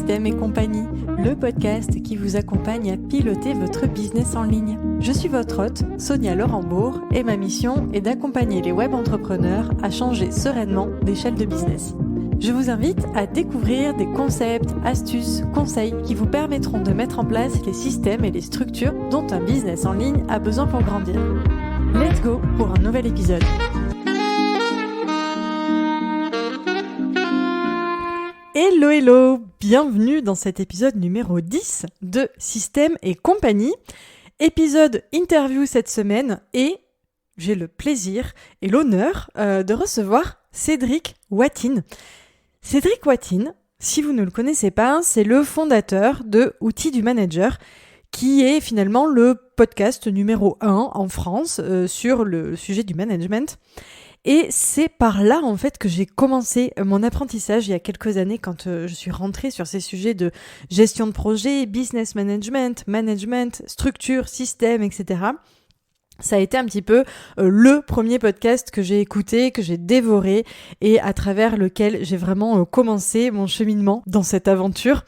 Système et compagnie, le podcast qui vous accompagne à piloter votre business en ligne. Je suis votre hôte, Sonia Laurembourg, et ma mission est d'accompagner les web entrepreneurs à changer sereinement d'échelle de business. Je vous invite à découvrir des concepts, astuces, conseils qui vous permettront de mettre en place les systèmes et les structures dont un business en ligne a besoin pour grandir. Let's go pour un nouvel épisode. Hello, bienvenue dans cet épisode numéro 10 de Système et compagnie. Épisode interview cette semaine et j'ai le plaisir et l'honneur de recevoir Cédric Watine. Cédric Watine, si vous ne le connaissez pas, c'est le fondateur de Outils du Manager, qui est finalement le podcast numéro 1 en France sur le sujet du management. Et c'est par là en fait que j'ai commencé mon apprentissage il y a quelques années quand je suis rentrée sur ces sujets de gestion de projet, business management, structure, système, etc. Ça a été un petit peu le premier podcast que j'ai écouté, que j'ai dévoré et à travers lequel j'ai vraiment commencé mon cheminement dans cette aventure.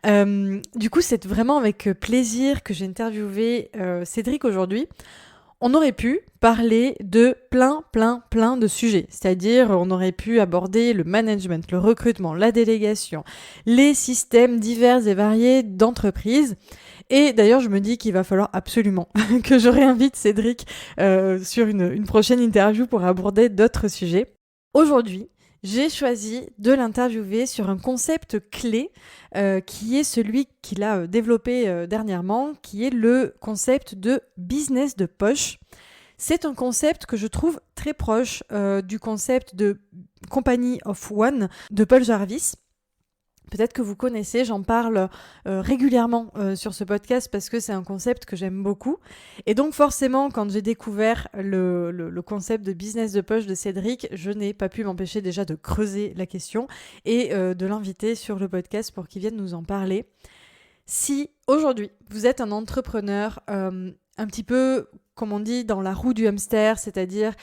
Du coup, c'est vraiment avec plaisir que j'ai interviewé Cédric aujourd'hui. On aurait pu parler de plein de sujets, c'est-à-dire on aurait pu aborder le management, le recrutement, la délégation, les systèmes divers et variés d'entreprises. Et d'ailleurs, je me dis qu'il va falloir absolument que je réinvite Cédric sur une prochaine interview pour aborder d'autres sujets. Aujourd'hui, j'ai choisi de l'interviewer sur un concept clé qui est celui qu'il a développé dernièrement, qui est le concept de business de poche. C'est un concept que je trouve très proche du concept de Company of One de Paul Jarvis. Peut-être que vous connaissez, j'en parle régulièrement sur ce podcast parce que c'est un concept que j'aime beaucoup. Et donc forcément, quand j'ai découvert le concept de business de poche de Cédric, je n'ai pas pu m'empêcher déjà de creuser la question et de l'inviter sur le podcast pour qu'il vienne nous en parler. Si aujourd'hui, vous êtes un entrepreneur un petit peu, comme on dit, dans la roue du hamster, c'est-à-dire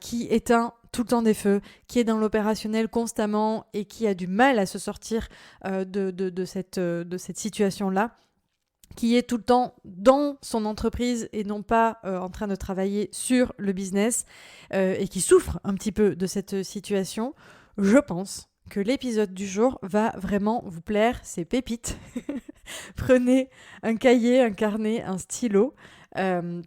qui éteint tout le temps des feux, qui est dans l'opérationnel constamment et qui a du mal à se sortir de cette situation-là, qui est tout le temps dans son entreprise et non pas en train de travailler sur le business et qui souffre un petit peu de cette situation, je pense que l'épisode du jour va vraiment vous plaire, c'est pépite. Prenez un cahier, un carnet, un stylo.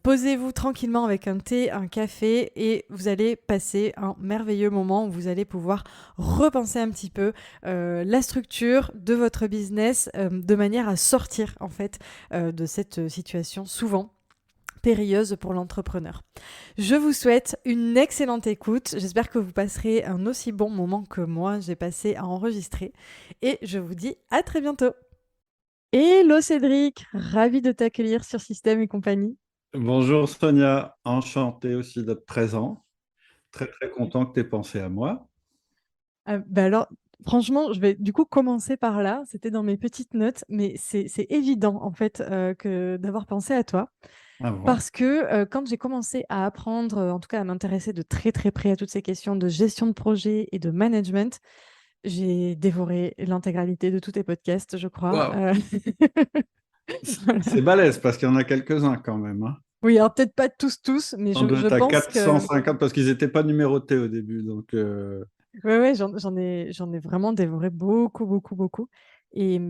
Posez-vous tranquillement avec un thé, un café et vous allez passer un merveilleux moment où vous allez pouvoir repenser un petit peu la structure de votre business de manière à sortir en fait de cette situation souvent périlleuse pour l'entrepreneur. Je vous souhaite une excellente écoute. J'espère que vous passerez un aussi bon moment que moi j'ai passé à enregistrer et je vous dis à très bientôt. Hello Cédric, ravi de t'accueillir sur Système et compagnie. Bonjour Sonia, enchanté aussi d'être présent. Très content que tu aies pensé à moi. Alors, franchement, je vais du coup commencer par là. C'était dans mes petites notes, mais c'est évident en fait que d'avoir pensé à toi. Ah bon? Parce que quand j'ai commencé à apprendre, en tout cas à m'intéresser de très très près à toutes ces questions de gestion de projet et de management, j'ai dévoré l'intégralité de tous tes podcasts, je crois. Waouh! Voilà. C'est balèze parce qu'il y en a quelques-uns quand même, hein. Oui, alors peut-être pas tous, mais On doit je être à pense que 450 parce qu'ils n'étaient pas numérotés au début. Donc, ouais, j'en ai vraiment dévoré beaucoup. Et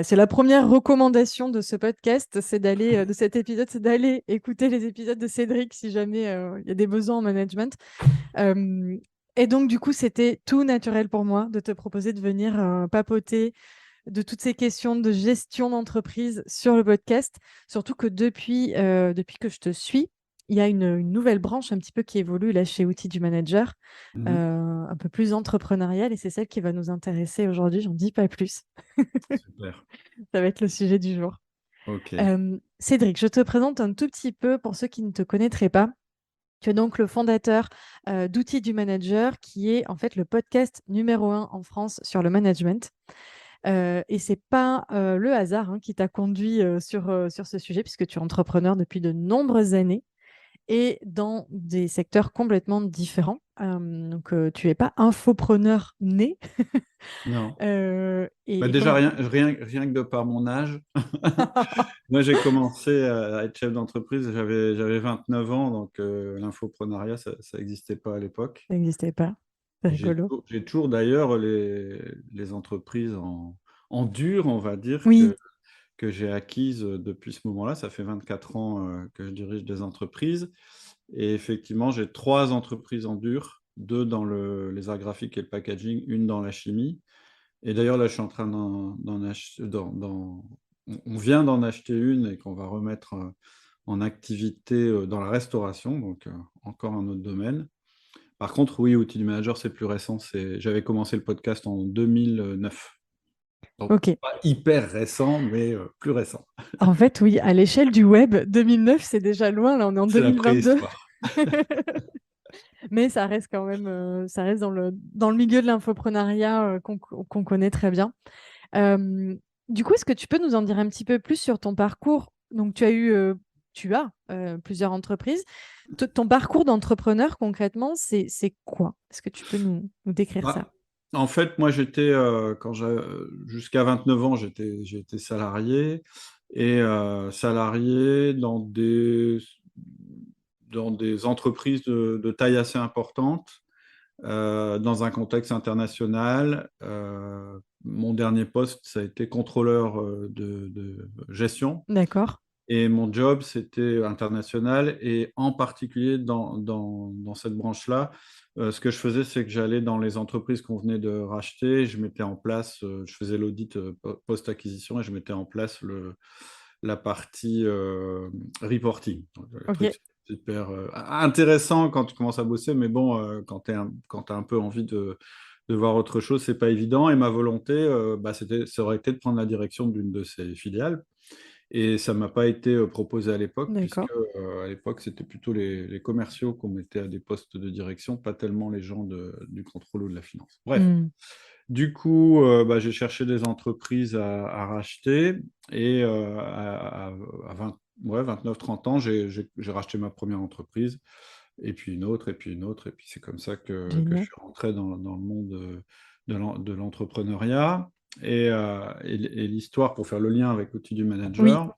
c'est la première recommandation de ce podcast, c'est d'aller, de cet épisode, c'est d'aller écouter les épisodes de Cédric si jamais il y a des besoins en management. Euh, et donc, du coup, c'était tout naturel pour moi de te proposer de venir papoter de toutes ces questions de gestion d'entreprise sur le podcast. Surtout que depuis que je te suis, il y a une nouvelle branche un petit peu qui évolue là chez Outils du Manager, mhm, un peu plus entrepreneuriale, et c'est celle qui va nous intéresser aujourd'hui. J'en dis pas plus. super. Ça va être le sujet du jour. Ok. Cédric, je te présente un tout petit peu pour ceux qui ne te connaîtraient pas. Tu es donc le fondateur d'Outils du Manager, qui est en fait le podcast numéro 1 en France sur le management. Et c'est pas le hasard qui t'a conduit sur ce sujet, puisque tu es entrepreneur depuis de nombreuses années et dans des secteurs complètement différents. Donc, tu n'es pas infopreneur né. Non. Bah Et déjà, comment... rien que de par mon âge. Moi, j'ai commencé à être chef d'entreprise, j'avais 29 ans, donc l'infoprenariat, ça n'existait pas à l'époque. Ça n'existait pas. C'est Et rigolo. j'ai toujours d'ailleurs les entreprises en dur, on va dire, Oui, que j'ai acquises depuis ce moment-là. Ça fait 24 ans que je dirige des entreprises. Et effectivement, j'ai 3 entreprises en dur, 2 dans les arts graphiques et le packaging, une dans la chimie. Et d'ailleurs, là, je suis en train d'en acheter, on vient d'en acheter une et qu'on va remettre en activité dans la restauration, donc encore un autre domaine. Par contre, oui, Outils du Manager, c'est plus récent. J'avais commencé le podcast en 2009. Donc, ok. pas hyper récent, mais plus récent. En fait, oui, à l'échelle du web, 2009, c'est déjà loin. Là, on est en C'est la 2022. préhistoire. Mais ça reste quand même, ça reste dans le milieu de l'infoprenariat qu'on connaît très bien. Euh, du coup, est-ce que tu peux nous en dire un petit peu plus sur ton parcours? Donc, tu as plusieurs entreprises. Ton parcours d'entrepreneur, concrètement, c'est quoi? Est-ce que tu peux nous décrire ça? Bah, en fait, moi, jusqu'à 29 ans, j'ai été salarié et salarié dans des entreprises de taille assez importante, dans un contexte international. Mon dernier poste, ça a été contrôleur de gestion. D'accord. Et mon job, c'était international. Et en particulier, dans cette branche-là, ce que je faisais, c'est que j'allais dans les entreprises qu'on venait de racheter. Je mettais en place, je faisais l'audit post-acquisition et je mettais en place la partie reporting. Donc, le Ok. truc super intéressant quand tu commences à bosser, mais bon, quand tu as un peu envie de voir autre chose, c'est pas évident. Et ma volonté, bah, ça aurait été de prendre la direction d'une de ces filiales. Et ça ne m'a pas été proposé à l'époque, puisque D'accord. à l'époque, c'était plutôt les commerciaux qu'on mettait à des postes de direction, pas tellement les gens du contrôle ou de la finance. Bref, Hmm. du coup, bah, j'ai cherché des entreprises à racheter et à 20 ouais, 29-30 ans, j'ai racheté ma première entreprise, et puis une autre, et puis une autre, et puis c'est comme ça que je Génial. suis rentré dans le monde de l'entrepreneuriat. Et l'histoire, pour faire le lien avec l'outil du Oui. manager,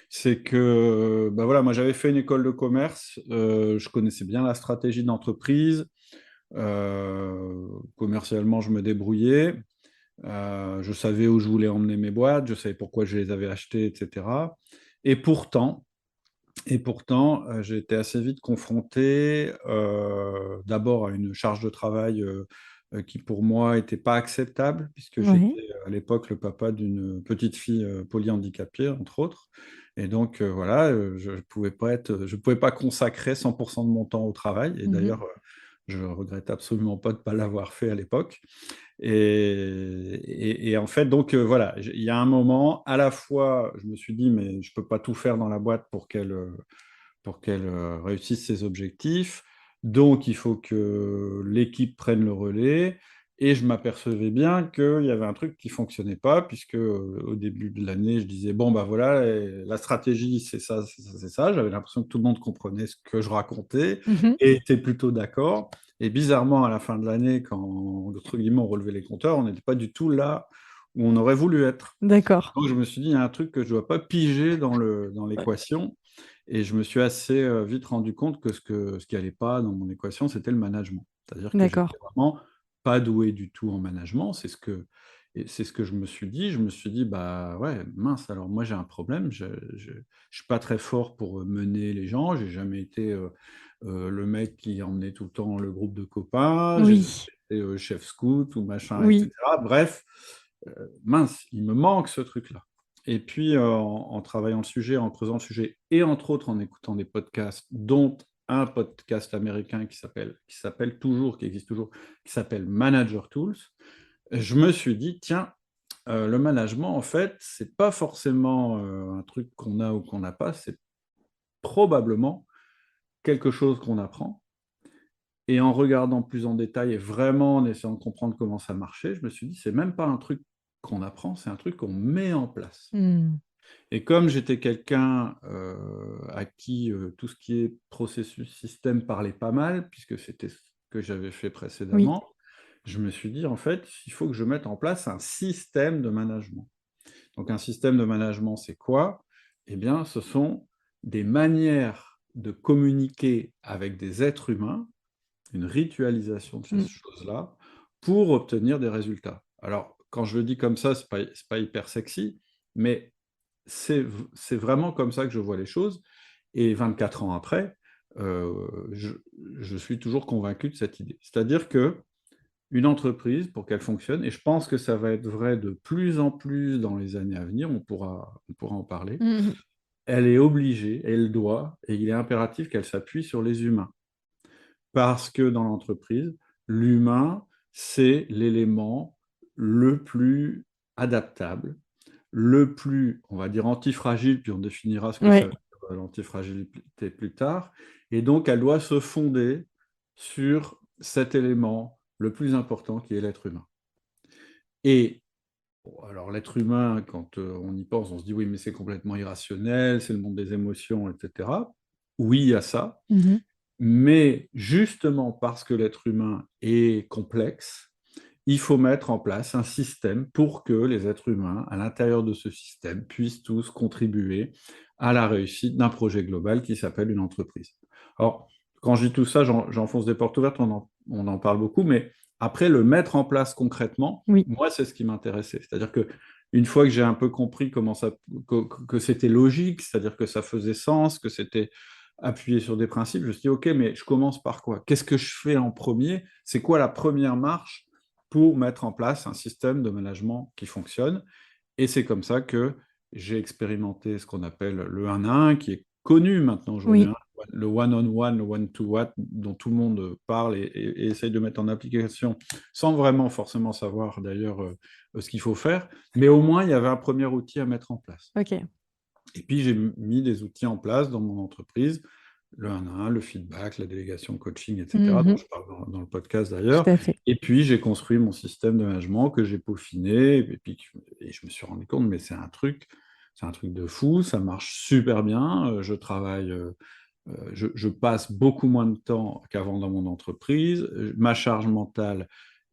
c'est que bah voilà, moi j'avais fait une école de commerce, je connaissais bien la stratégie d'entreprise, commercialement je me débrouillais, je savais où je voulais emmener mes boîtes, je savais pourquoi je les avais achetées, etc. Et pourtant, j'ai été assez vite confronté d'abord à une charge de travail qui pour moi n'était pas acceptable, puisque Oui. j'étais à l'époque le papa d'une petite fille polyhandicapée, entre autres. Et donc voilà, je pouvais pas consacrer 100% de mon temps au travail. Et Mhm. d'ailleurs, je regrette absolument pas de ne pas l'avoir fait à l'époque. Et en fait, donc voilà, il y a un moment, à la fois, je me suis dit, mais je peux pas tout faire dans la boîte pour qu'elle réussisse ses objectifs. Donc, il faut que l'équipe prenne le relais. Et je m'apercevais bien qu'il y avait un truc qui fonctionnait pas, puisque au début de l'année, je disais, bon, bah voilà, la stratégie, c'est ça, c'est ça, c'est ça. J'avais l'impression que tout le monde comprenait ce que je racontais Mhm. et était plutôt d'accord. Et bizarrement, à la fin de l'année, quand, entre guillemets, on relevait les compteurs, on n'était pas du tout là où on aurait voulu être. D'accord. Donc, je me suis dit, il y a un truc que je ne dois pas piger dans l'équation. Et je me suis assez vite rendu compte que ce qui allait pas dans mon équation, c'était le management. C'est-à-dire que D'accord. j'étais vraiment pas doué du tout en management. Et c'est ce que je me suis dit. Je me suis dit, bah ouais, mince, alors moi j'ai un problème. Je suis pas très fort pour mener les gens. J'ai jamais été le mec qui emmenait tout le temps le groupe de copains. J'ai jamais Oui. été chef scout ou machin, Oui. etc. Bref, mince, il me manque ce truc-là. Et puis, en travaillant le sujet, en creusant le sujet, et entre autres en écoutant des podcasts, dont un podcast américain qui existe toujours, qui s'appelle Manager Tools, je me suis dit, tiens, le management, en fait, c'est pas forcément un truc qu'on a ou qu'on n'a pas, c'est probablement quelque chose qu'on apprend. Et en regardant plus en détail et vraiment en essayant de comprendre comment ça marchait, je me suis dit, c'est même pas un truc qu'on apprend, c'est un truc qu'on met en place. Hmm. Et comme j'étais quelqu'un à qui tout ce qui est processus système parlait pas mal, puisque c'était que j'avais fait Oui. précédemment, je me suis dit, en fait, il faut que je mette en place un système de management. Donc un système de management, c'est quoi? Eh bien, ce sont des manières de communiquer avec des êtres humains, une ritualisation de ces Mm. choses-là, pour obtenir des résultats. Alors, quand je le dis comme ça, c'est pas hyper sexy, mais c'est vraiment comme ça que je vois les choses. Et 24 ans après, euh, je, je suis toujours convaincu de cette idée. C'est-à-dire que une entreprise, pour qu'elle fonctionne, et je pense que ça va être vrai de plus en plus dans les années à venir, on pourra en parler, Mhm. elle est obligée, elle doit, et il est impératif qu'elle s'appuie sur les humains. Parce que dans l'entreprise, l'humain, c'est l'élément le plus adaptable, le plus, on va dire, antifragile, puis on définira ce que ça Ouais. veut dire, l'antifragilité plus tard, et donc elle doit se fonder sur cet élément le plus important qui est l'être humain. Et bon, alors l'être humain, quand on y pense, on se dit oui, mais c'est complètement irrationnel, c'est le monde des émotions, etc. Oui, il y a ça, Mhm. mais justement parce que l'être humain est complexe, il faut mettre en place un système pour que les êtres humains, à l'intérieur de ce système, puissent tous contribuer à la réussite d'un projet global qui s'appelle une entreprise. Alors, quand je dis tout ça, j'enfonce des portes ouvertes, on en parle beaucoup, mais après, le mettre en place concrètement, Oui. moi, c'est ce qui m'intéressait. C'est-à-dire que une fois que j'ai un peu compris comment ça, que c'était logique, c'est-à-dire que ça faisait sens, que c'était appuyé sur des principes, je me suis dit, OK, mais je commence par quoi? Qu'est-ce que je fais en premier? C'est quoi la première marche pour mettre en place un système de management qui fonctionne? Et c'est comme ça que j'ai expérimenté ce qu'on appelle le 1 à 1, qui est connu maintenant aujourd'hui, Oui. hein, le one-on-one, le one-to-one, dont tout le monde parle et essaye de mettre en application, sans vraiment forcément savoir d'ailleurs ce qu'il faut faire. Mais au moins, il y avait un premier outil à mettre en place. Ok. Et puis, j'ai mis des outils en place dans mon entreprise, le 1 à 1, le feedback, la délégation, le coaching, etc., dont Mhm. je parle dans le podcast Tout d'ailleurs. à fait. Et puis, j'ai construit mon système de management que j'ai peaufiné. Et puis, et je me suis rendu compte, mais c'est un truc de fou, ça marche super bien. Je travaille, je passe beaucoup moins de temps qu'avant dans mon entreprise. Ma charge mentale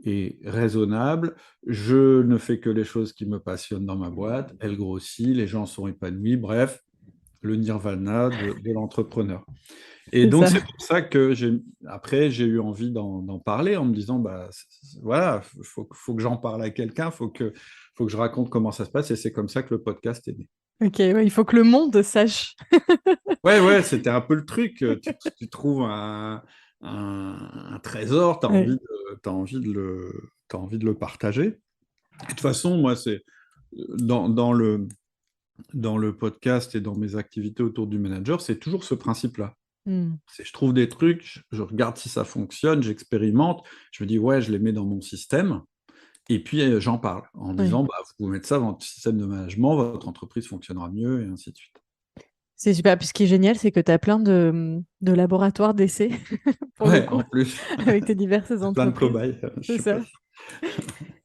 est raisonnable. Je ne fais que les choses qui me passionnent dans ma boîte. Elle grossit, les gens sont épanouis. Bref, le nirvana de l'entrepreneur. Et C'est donc, ça. c'est pour ça que après, j'ai eu envie d'en parler en me disant, bah, voilà, faut que j'en parle à quelqu'un, faut que je raconte comment ça se passe. Et c'est comme ça que le podcast est né. Ok, ouais, il faut que le monde sache. Ouais, ouais, c'était un peu le truc. Tu trouves un trésor, Ouais. t'as envie de le partager. Et de toute façon, moi, c'est dans, dans le podcast et dans mes activités autour du manager, c'est toujours ce principe-là. Mm. Je trouve des trucs, je regarde si ça fonctionne, j'expérimente, je me dis, ouais, je les mets dans mon système. Et puis, j'en parle en Ouais. disant, bah, vous pouvez mettre ça dans votre système de management, votre entreprise fonctionnera mieux, et ainsi de suite. C'est super. Puis ce qui est génial, c'est que tu as plein de laboratoires d'essais, pour le Ouais, coup, en plus, avec tes diverses plein de entreprises. cobayes, je C'est sais pas. ça.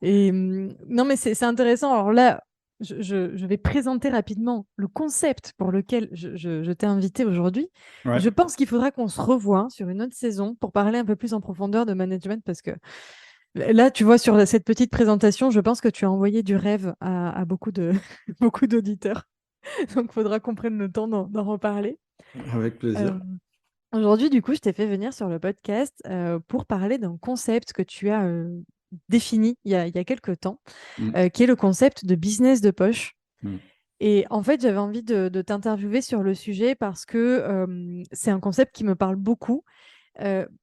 Et non, mais c'est intéressant. Alors là, je vais présenter rapidement le concept pour lequel je t'ai invité aujourd'hui. Ouais, Je pense qu'il faudra qu'on se revoie sur une autre saison pour parler un peu plus en profondeur de management parce que là, tu vois, sur cette petite présentation, je pense que tu as envoyé du rêve à beaucoup beaucoup d'auditeurs. Donc, il faudra qu'on prenne le temps d'en reparler. avec Euh, plaisir. Aujourd'hui, du coup, je t'ai fait venir sur le podcast pour parler d'un concept que tu as défini il y a quelques temps, Mm, qui est le concept de business de poche. mm, Et en fait, j'avais envie de t'interviewer sur le sujet parce que c'est un concept qui me parle beaucoup.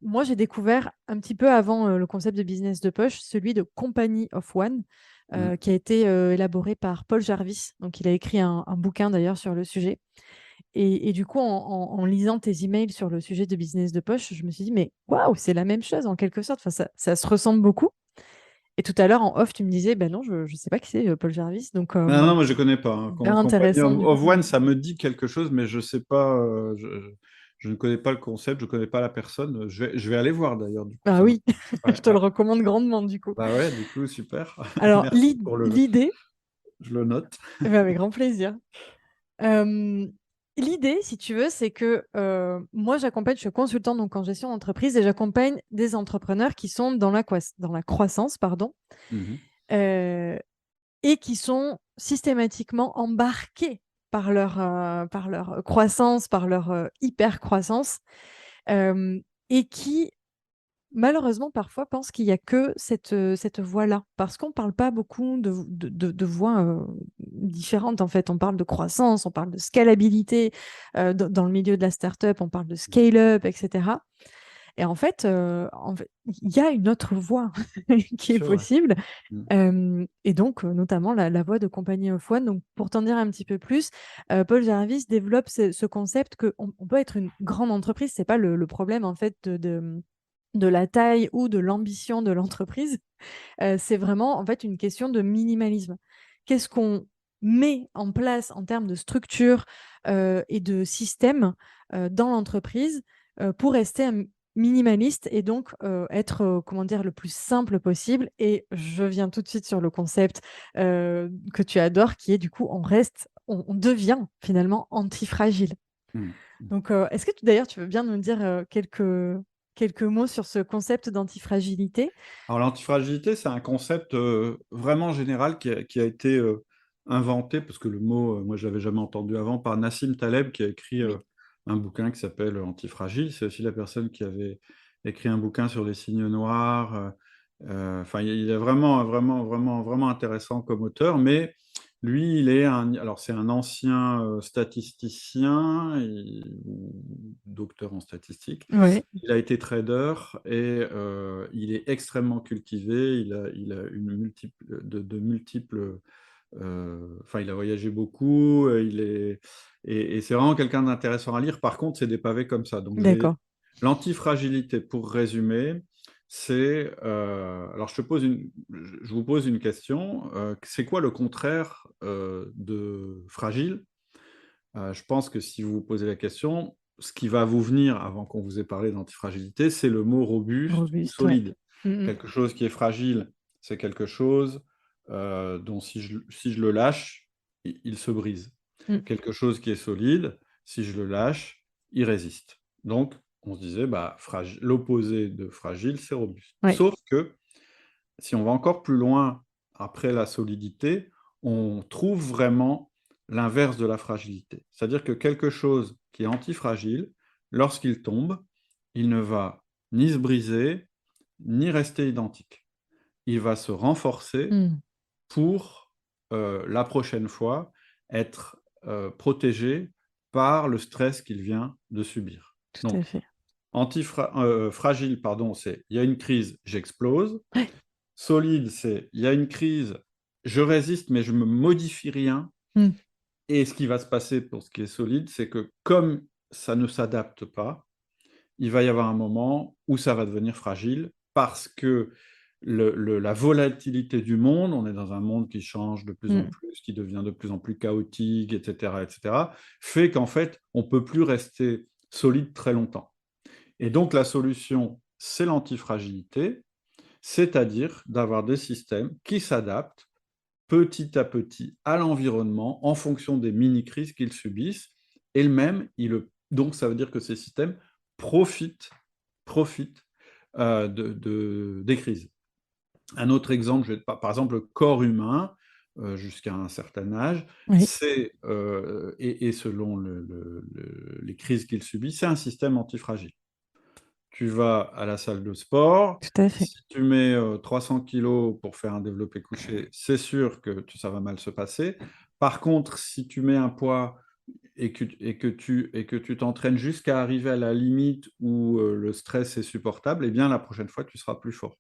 Moi, j'ai découvert un petit peu avant le concept de business de poche, celui de Company of One, mm. qui a été élaboré par Paul Jarvis. Donc, il a écrit un bouquin d'ailleurs sur le sujet. Et du coup, en lisant tes emails sur le sujet de business de poche, je me suis dit, mais waouh, c'est la même chose en quelque sorte. Enfin, ça se ressemble beaucoup. Et tout à l'heure, en off, tu me disais, ben non, je ne sais pas qui c'est Paul Jarvis. Donc, Non, non, moi je connais pas, hein. hyper Compagnie intéressant, du coup. of One, ça me dit quelque chose, mais je sais pas, je ne connais pas le concept, je connais pas la personne. Je vais aller voir d'ailleurs, du coup, Ah ça m'a. oui, Ouais, je te le ouais. recommande grandement, du coup. Bah ouais, du coup, super. Alors, Merci pour le. l'idée, Je le note. eh ben, avec grand plaisir. Euh, L'idée, si tu veux, c'est que moi, je suis consultante donc en gestion d'entreprise et j'accompagne des entrepreneurs qui sont dans la croissance, pardon, Mhm. euh, et qui sont systématiquement embarqués par leur croissance, par leur hyper croissance, et qui malheureusement, parfois, pense qu'il n'y a que cette voie-là, parce qu'on ne parle pas beaucoup de voies différentes, en fait. On parle de croissance, on parle de scalabilité. Dans le milieu de la startup, on parle de scale-up, etc. Et en fait, il y a une autre voie qui est C'est vrai. possible. Mhm. Et donc, notamment la voie de Company of One. Donc, pour t'en dire un petit peu plus, Paul Jarvis développe ce concept qu'on on peut être une grande entreprise. C'est pas le problème, en fait, de la taille ou de l'ambition de l'entreprise. C'est vraiment en fait une question de minimalisme. Qu'est-ce qu'on met en place en termes de structure et de système dans l'entreprise pour rester minimaliste et donc être comment dire le plus simple possible. Et je viens tout de suite sur le concept que tu adores, qui est du coup on devient finalement antifragile. Mhm. Donc, est-ce que d'ailleurs, tu veux bien nous dire quelques mots sur ce concept d'antifragilité? Alors, l'antifragilité, c'est un concept vraiment général qui a été inventé, parce que le mot, moi, je ne l'avais jamais entendu avant, par Nassim Taleb, qui a écrit Oui. un bouquin qui s'appelle Antifragile. C'est aussi la personne qui avait écrit un bouquin sur les signes noirs. Enfin, il est vraiment, vraiment, vraiment, vraiment intéressant comme auteur, mais lui, alors c'est un ancien statisticien, ou docteur en statistique. Ouais, Il a été trader et il est extrêmement cultivé. Il a de multiples. Enfin, il a voyagé beaucoup. Et c'est vraiment quelqu'un d'intéressant à lire. Par contre, c'est des pavés comme ça. Donc, d'accord. l'antifragilité, pour résumer, c'est. Alors, je vous pose une question. C'est quoi le contraire de fragile? Je pense que si vous vous posez la question, ce qui va vous venir avant qu'on vous ait parlé d'antifragilité, c'est le mot robuste ou Robuste, ouais. solide. Mm, Quelque chose qui est fragile, c'est quelque chose dont si je le lâche, il se brise. mm, mm. Quelque chose qui est solide, si je le lâche, il résiste. Donc, on se disait, bah, l'opposé de fragile, c'est robuste. Ouais. Sauf que si on va encore plus loin après la solidité, on trouve vraiment l'inverse de la fragilité. C'est-à-dire que quelque chose qui est antifragile, lorsqu'il tombe, il ne va ni se briser, ni rester identique. Il va se renforcer Mm, pour la prochaine fois être protégé par le stress qu'il vient de subir. tout à Donc, fait. fragile, pardon, c'est il y a une crise, j'explose. Ouais. Solide, c'est il y a une crise, je résiste, mais je ne me modifie rien. Mm, Et ce qui va se passer pour ce qui est solide, c'est que comme ça ne s'adapte pas, il va y avoir un moment où ça va devenir fragile parce que la volatilité du monde, on est dans un monde qui change de plus en mm. plus, qui devient de plus en plus chaotique, etc., fait qu'en fait, on ne peut plus rester solide très longtemps. Et donc la solution, c'est l'antifragilité, c'est-à-dire d'avoir des systèmes qui s'adaptent petit à petit à l'environnement en fonction des mini-crises qu'ils subissent. Et donc, ça veut dire que ces systèmes profitent, profitent des crises. Un autre exemple, par exemple, le corps humain, jusqu'à un certain âge, Oui, et selon les crises qu'il subit, c'est un système antifragile. Tu vas à la salle de sport. tout à fait. Si tu mets 300 kilos pour faire un développé couché, c'est sûr que ça va mal se passer. Par contre, si tu mets un poids et que tu t'entraînes jusqu'à arriver à la limite où le stress est supportable, eh bien, la prochaine fois, tu seras plus fort.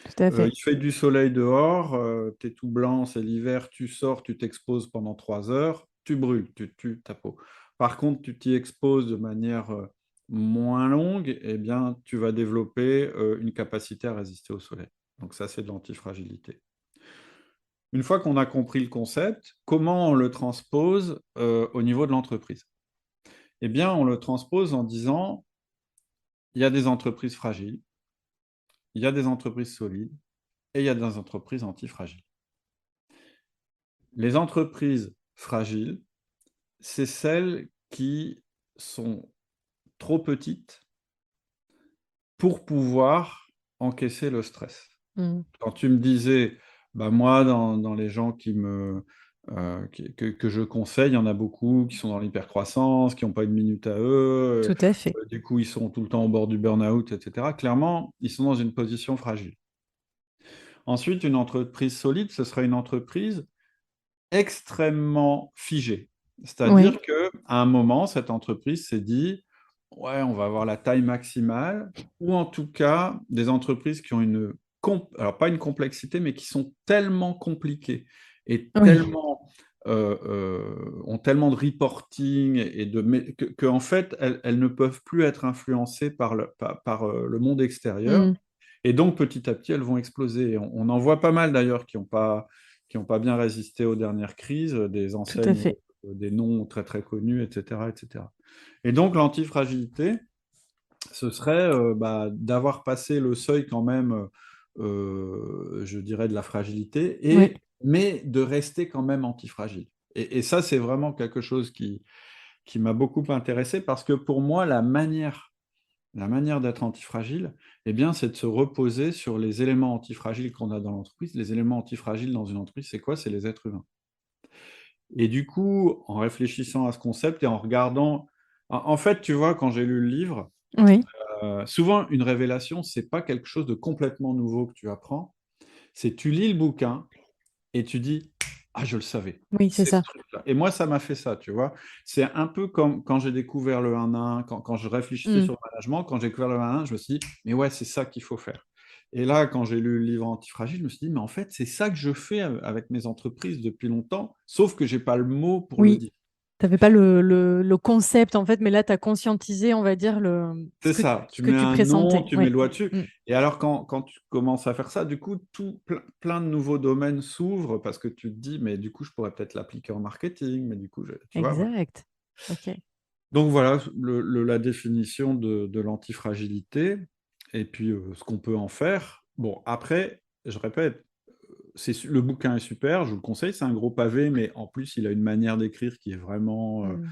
Tout à fait. Il fait du soleil dehors, tu es tout blanc, c'est l'hiver, tu sors, tu t'exposes pendant 3 heures, tu brûles, tu tues ta peau. Par contre, tu t'y exposes de manière moins longue, eh bien, tu vas développer une capacité à résister au soleil. Donc ça, c'est de l'antifragilité. Une fois qu'on a compris le concept, comment on le transpose au niveau de l'entreprise? Eh bien, on le transpose en disant, il y a des entreprises fragiles, il y a des entreprises solides et il y a des entreprises antifragiles. Les entreprises fragiles, c'est celles qui sont trop petites pour pouvoir encaisser le stress. Mm. Quand tu me disais, bah moi, dans les gens que je conseille, il y en a beaucoup qui sont dans l'hypercroissance, qui n'ont pas une minute à eux, Tout à fait. du coup, ils sont tout le temps au bord du burn-out, etc. Clairement, ils sont dans une position fragile. Ensuite, une entreprise solide, ce sera une entreprise extrêmement figée. Oui, C'est-à-dire qu'à un moment, cette entreprise s'est dit, ouais, on va avoir la taille maximale, ou en tout cas, des entreprises qui ont alors pas une complexité, mais qui sont tellement compliquées et oui, ont tellement de reporting que, en fait, elles ne peuvent plus être influencées par le monde extérieur. Mm. Et donc, petit à petit, elles vont exploser. On en voit pas mal d'ailleurs qui ont pas bien résisté aux dernières crises, des Tout à enseignes, fait. des noms très très connus, etc., etc. Et donc, l'antifragilité, ce serait d'avoir passé le seuil quand même, je dirais, de la fragilité, Oui, mais de rester quand même antifragile. Et ça, c'est vraiment quelque chose qui m'a beaucoup intéressé parce que pour moi, la manière d'être antifragile, eh bien, c'est de se reposer sur les éléments antifragiles qu'on a dans l'entreprise. Les éléments antifragiles dans une entreprise, c'est quoi? C'est les êtres humains. Et du coup, en réfléchissant à ce concept et en regardant, en fait, tu vois, quand j'ai lu le livre, oui, souvent une révélation, c'est pas quelque chose de complètement nouveau que tu apprends. C'est tu lis le bouquin et tu dis, ah, je le savais. oui, c'est C'est ce ça. truc-là. Et moi, ça m'a fait ça, tu vois. C'est un peu comme quand j'ai découvert le 1-1, quand je réfléchissais Mm. sur le management, quand j'ai découvert le 1-1, je me suis dit, mais ouais, c'est ça qu'il faut faire. Et là, quand j'ai lu le livre Antifragile, je me suis dit, mais en fait, c'est ça que je fais avec mes entreprises depuis longtemps, sauf que j'ai pas le mot pour le Oui, dire. tu n'avais pas le concept en fait, mais là, tu as conscientisé, on va dire, C'est ça, ce tu que mets tu un nom, pressentais. tu mets Oui. le doigt dessus. Mm. Et alors, quand tu commences à faire ça, du coup, plein de nouveaux domaines s'ouvrent parce que tu te dis, mais du coup, je pourrais peut-être l'appliquer en marketing, mais du coup, tu vois, voilà. Exact. Ok. Donc voilà la définition de l'antifragilité et puis ce qu'on peut en faire. Bon, après, je répète, le bouquin est super, je vous le conseille, c'est un gros pavé, mais en plus, il a une manière d'écrire qui est vraiment Mm.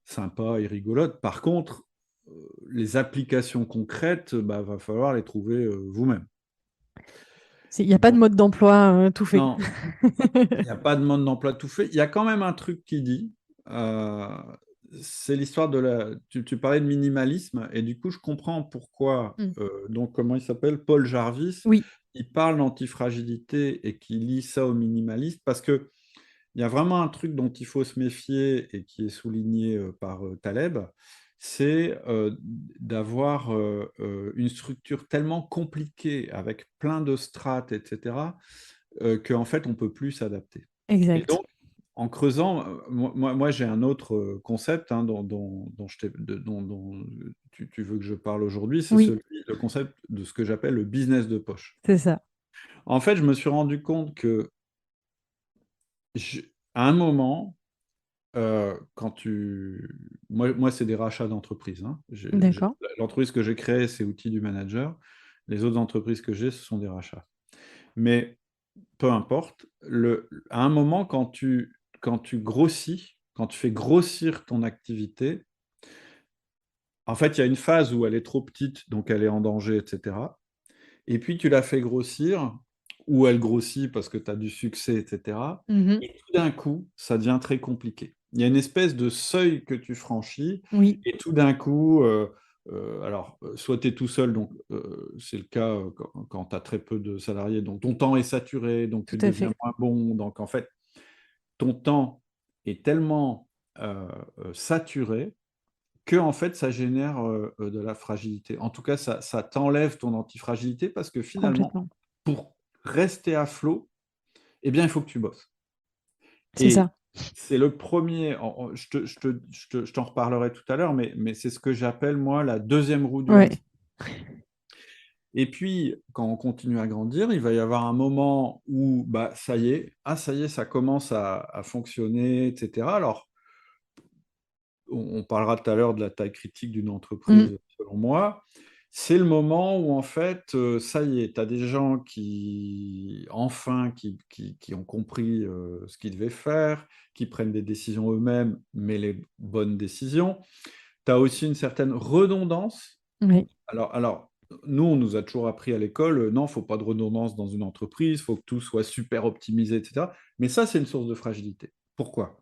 sympa et rigolote. Par contre, euh, les applications concrètes, bah, va falloir les trouver vous-même. Il n'y a pas de Donc, mode d'emploi tout fait. non, il n'y a pas de mode d'emploi tout fait. Il y a quand même un truc qui dit, euh, c'est l'histoire de la... Tu parlais de minimalisme, et du coup, je comprends pourquoi, Mm. donc, comment il s'appelle? Paul Jarvis, Oui, il parle d'antifragilité et qui lie ça au minimalisme, parce que il y a vraiment un truc dont il faut se méfier et qui est souligné par Taleb, c'est d'avoir une structure tellement compliquée avec plein de strates, etc., qu'en fait, on ne peut plus s'adapter. Et exact. donc, en creusant, moi, j'ai un autre concept hein, dont tu veux que je parle aujourd'hui, c'est Oui, le concept de ce que j'appelle le business de poche. c'est ça. En fait, je me suis rendu compte que à un moment, quand moi c'est des rachats d'entreprises, hein. D'accord. L'entreprise que j'ai créée, c'est Outils du Manager. Les autres entreprises que j'ai, ce sont des rachats. Mais peu importe, à un moment, quand tu grossis, quand tu fais grossir ton activité, en fait, il y a une phase où elle est trop petite, donc elle est en danger, etc. Et puis tu la fais grossir, ou elle grossit parce que tu as du succès, etc. Mhm. Et tout d'un coup, ça devient très compliqué. Il y a une espèce de seuil que tu franchis, Oui, et tout d'un coup, soit tu es tout seul, donc c'est le cas quand tu as très peu de salariés, donc ton temps est saturé, donc tout tu à deviens fait. moins bon. Donc en fait, ton temps est tellement saturé que en fait ça génère de la fragilité. En tout cas, ça t'enlève ton antifragilité parce que finalement, Complètement. pour rester à flot, eh bien, il faut que tu bosses. C'est Et ça. c'est le premier, je t'en reparlerai tout à l'heure, mais c'est ce que j'appelle moi la deuxième roue du Ouais. hamster. Et puis, quand on continue à grandir, il va y avoir un moment où, bah, ça y est, ça commence à fonctionner, etc. Alors, on parlera tout à l'heure de la taille critique d'une Mm. entreprise, selon moi. c'est le moment où, en fait, ça y est, tu as des gens qui, enfin, qui ont compris ce qu'ils devaient faire, qui prennent des décisions eux-mêmes, mais les bonnes décisions. Tu as aussi une certaine redondance. Oui, Alors, nous, on nous a toujours appris à l'école, non, il ne faut pas de redondance dans une entreprise, il faut que tout soit super optimisé, etc. Mais ça, c'est une source de fragilité. Pourquoi?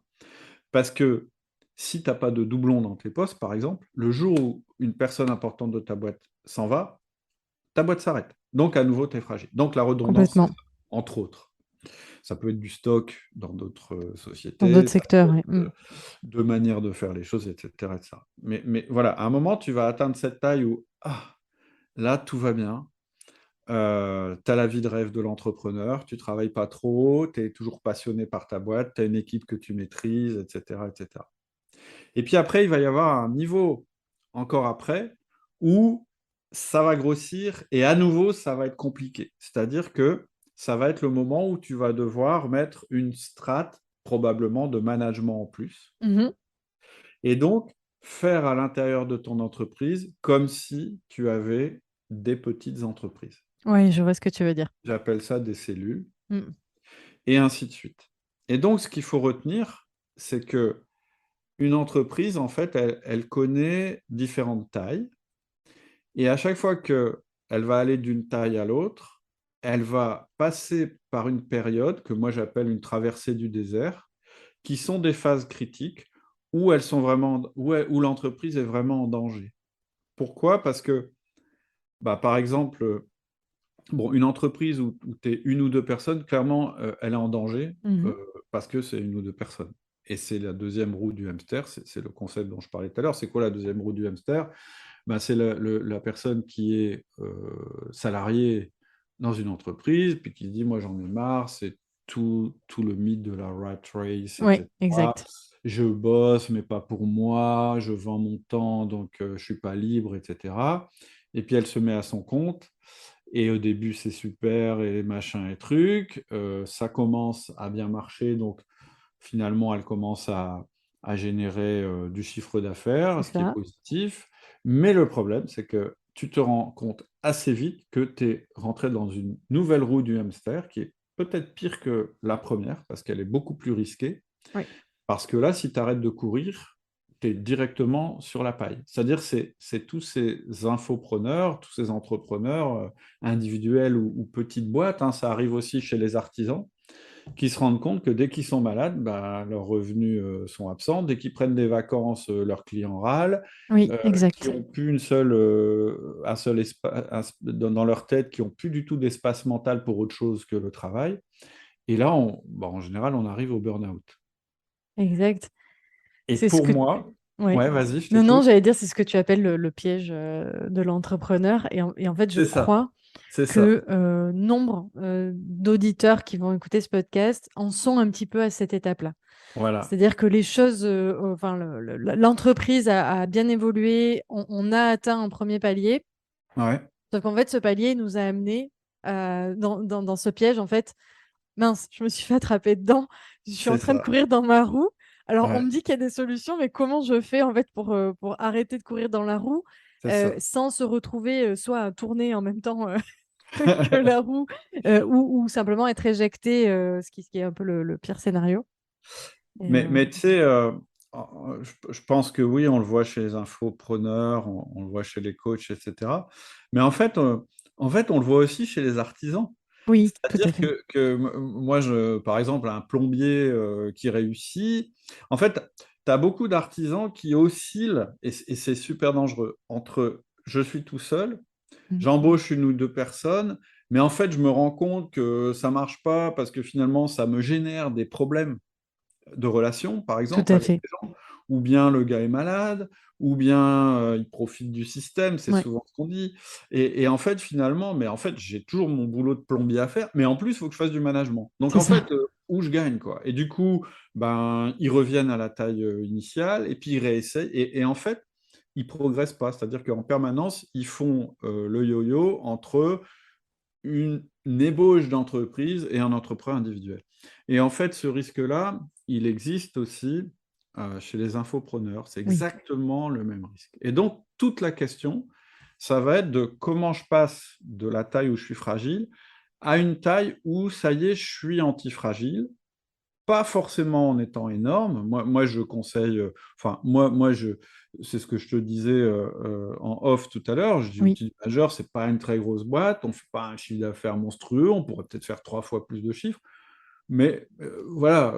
Parce que si tu n'as pas de doublon dans tes postes, par exemple, le jour où une personne importante de ta boîte s'en va, ta boîte s'arrête. Donc, à nouveau, tu es fragile. Donc, la redondance, c'est complètement. ça, entre autres. Ça peut être du stock dans d'autres Dans sociétés, d'autres ça peut secteurs, oui. être de manière de faire les choses, etc. etc. Mais voilà, à un moment, tu vas atteindre cette taille où, là, tout va bien. Tu as la vie de rêve de l'entrepreneur, tu travailles pas trop, tu es toujours passionné par ta boîte, tu as une équipe que tu maîtrises, etc., etc. Et puis après, il va y avoir un niveau encore après où ça va grossir et à nouveau, ça va être compliqué. C'est-à-dire que ça va être le moment où tu vas devoir mettre une strate probablement de management en plus. Mhm. Et donc, faire à l'intérieur de ton entreprise comme si tu avais des petites entreprises. Oui, je vois ce que tu veux dire. J'appelle ça des cellules, Mm. et ainsi de suite. Et donc, ce qu'il faut retenir, c'est que une entreprise, en fait, elle connaît différentes tailles. Et à chaque fois qu'elle va aller d'une taille à l'autre, elle va passer par une période que moi j'appelle une traversée du désert, qui sont des phases critiques où elles sont vraiment, où l'entreprise est vraiment en danger. Pourquoi? Parce que, bah, par exemple, bon, une entreprise où tu es une ou deux personnes, clairement, elle est en danger Mhm. euh, parce que c'est une ou deux personnes. Et c'est la deuxième roue du hamster, c'est le concept dont je parlais tout à l'heure. C'est quoi la deuxième roue du hamster? Ben, c'est la personne qui est salariée dans une entreprise, puis qui se dit, moi j'en ai marre, c'est tout le mythe de la rat race, Oui, etc. exact. Je bosse, mais pas pour moi, je vends mon temps, donc je ne suis pas libre, etc. Et puis elle se met à son compte. Et au début, c'est super et machin et truc. Ça commence à bien marcher, donc finalement, elle commence à générer du chiffre C'est d'affaires, ce qui est ça. positif. Mais le problème, c'est que tu te rends compte assez vite que tu es rentré dans une nouvelle roue du hamster qui est peut-être pire que la première, parce qu'elle est beaucoup plus risquée. Oui. Parce que là, si tu arrêtes de courir, tu es directement sur la paille. C'est-à-dire, c'est tous ces infopreneurs, tous ces entrepreneurs individuels ou petites boîtes, hein, ça arrive aussi chez les artisans, qui se rendent compte que dès qu'ils sont malades, bah, leurs revenus sont absents. Dès qu'ils prennent des vacances, leurs clients râlent. Oui, Qui exact. ont plus un seul espace dans leur tête, qui ont plus du tout d'espace mental pour autre chose que le travail. Et là, bah, en général, on arrive au burn-out. Exact. Et C'est ce pour que... moi, Ouais. ouais, vas-y, je Non, non, t'écoute. j'allais dire, c'est ce que tu appelles le piège de l'entrepreneur. Et en fait, je C'est ça, crois c'est ça. que nombre d'auditeurs qui vont écouter ce podcast en sont un petit peu à cette étape-là. Voilà. C'est-à-dire que les choses, enfin, l'entreprise a bien évolué, on a atteint un premier palier. Ouais, Donc en fait, ce palier nous a amené dans ce piège. En fait, mince, je me suis fait attraper dedans. Je suis en c'est train de ça. courir dans ma roue. Alors on Ouais, me dit qu'il y a des solutions, mais comment je fais en fait pour arrêter de courir dans la roue c'est ça. sans se retrouver soit à tourner en même temps que la roue ou simplement être éjecté, ce qui est un peu le pire scénario. Et, Mais tu sais, je pense que oui, on le voit chez les infopreneurs, on le voit chez les coachs, etc. Mais en fait, on le voit aussi chez les artisans. oui, tout à C'est-à-dire fait. moi, par exemple, un plombier qui réussit, en fait, tu as beaucoup d'artisans qui oscillent, et c'est super dangereux, entre je suis tout seul, Mhm. j'embauche une ou deux personnes, mais en fait, je me rends compte que ça marche pas parce que finalement, ça me génère des problèmes de relations, par Tout exemple, à avec fait. les gens, ou bien le gars est malade, ou bien il profite du système, c'est Ouais, souvent ce qu'on dit. Et en fait, finalement, mais en fait, j'ai toujours mon boulot de plombier à faire, mais en plus, il faut que je fasse du management. Donc c'est en ça. fait, où je gagne, quoi. Et du coup, ben, ils reviennent à la taille initiale, et puis ils réessayent, et en fait, ils progressent pas. C'est-à-dire qu'en permanence, ils font le yo-yo entre une ébauche d'entreprise et un entrepreneur individuel. Et en fait, ce risque-là, il existe aussi chez les infopreneurs. C'est Oui. exactement le même risque. Et donc, toute la question, Ça va être de comment je passe de la taille où je suis fragile à une taille où, ça y est, je suis antifragile, pas forcément en étant énorme. Moi je conseille, c'est ce que je te disais en off tout à l'heure. Je dis Oui. Outil Majeur, c'est pas une très grosse boîte, on fait pas un chiffre d'affaires monstrueux, on pourrait peut-être faire 3 fois plus de chiffres, mais voilà,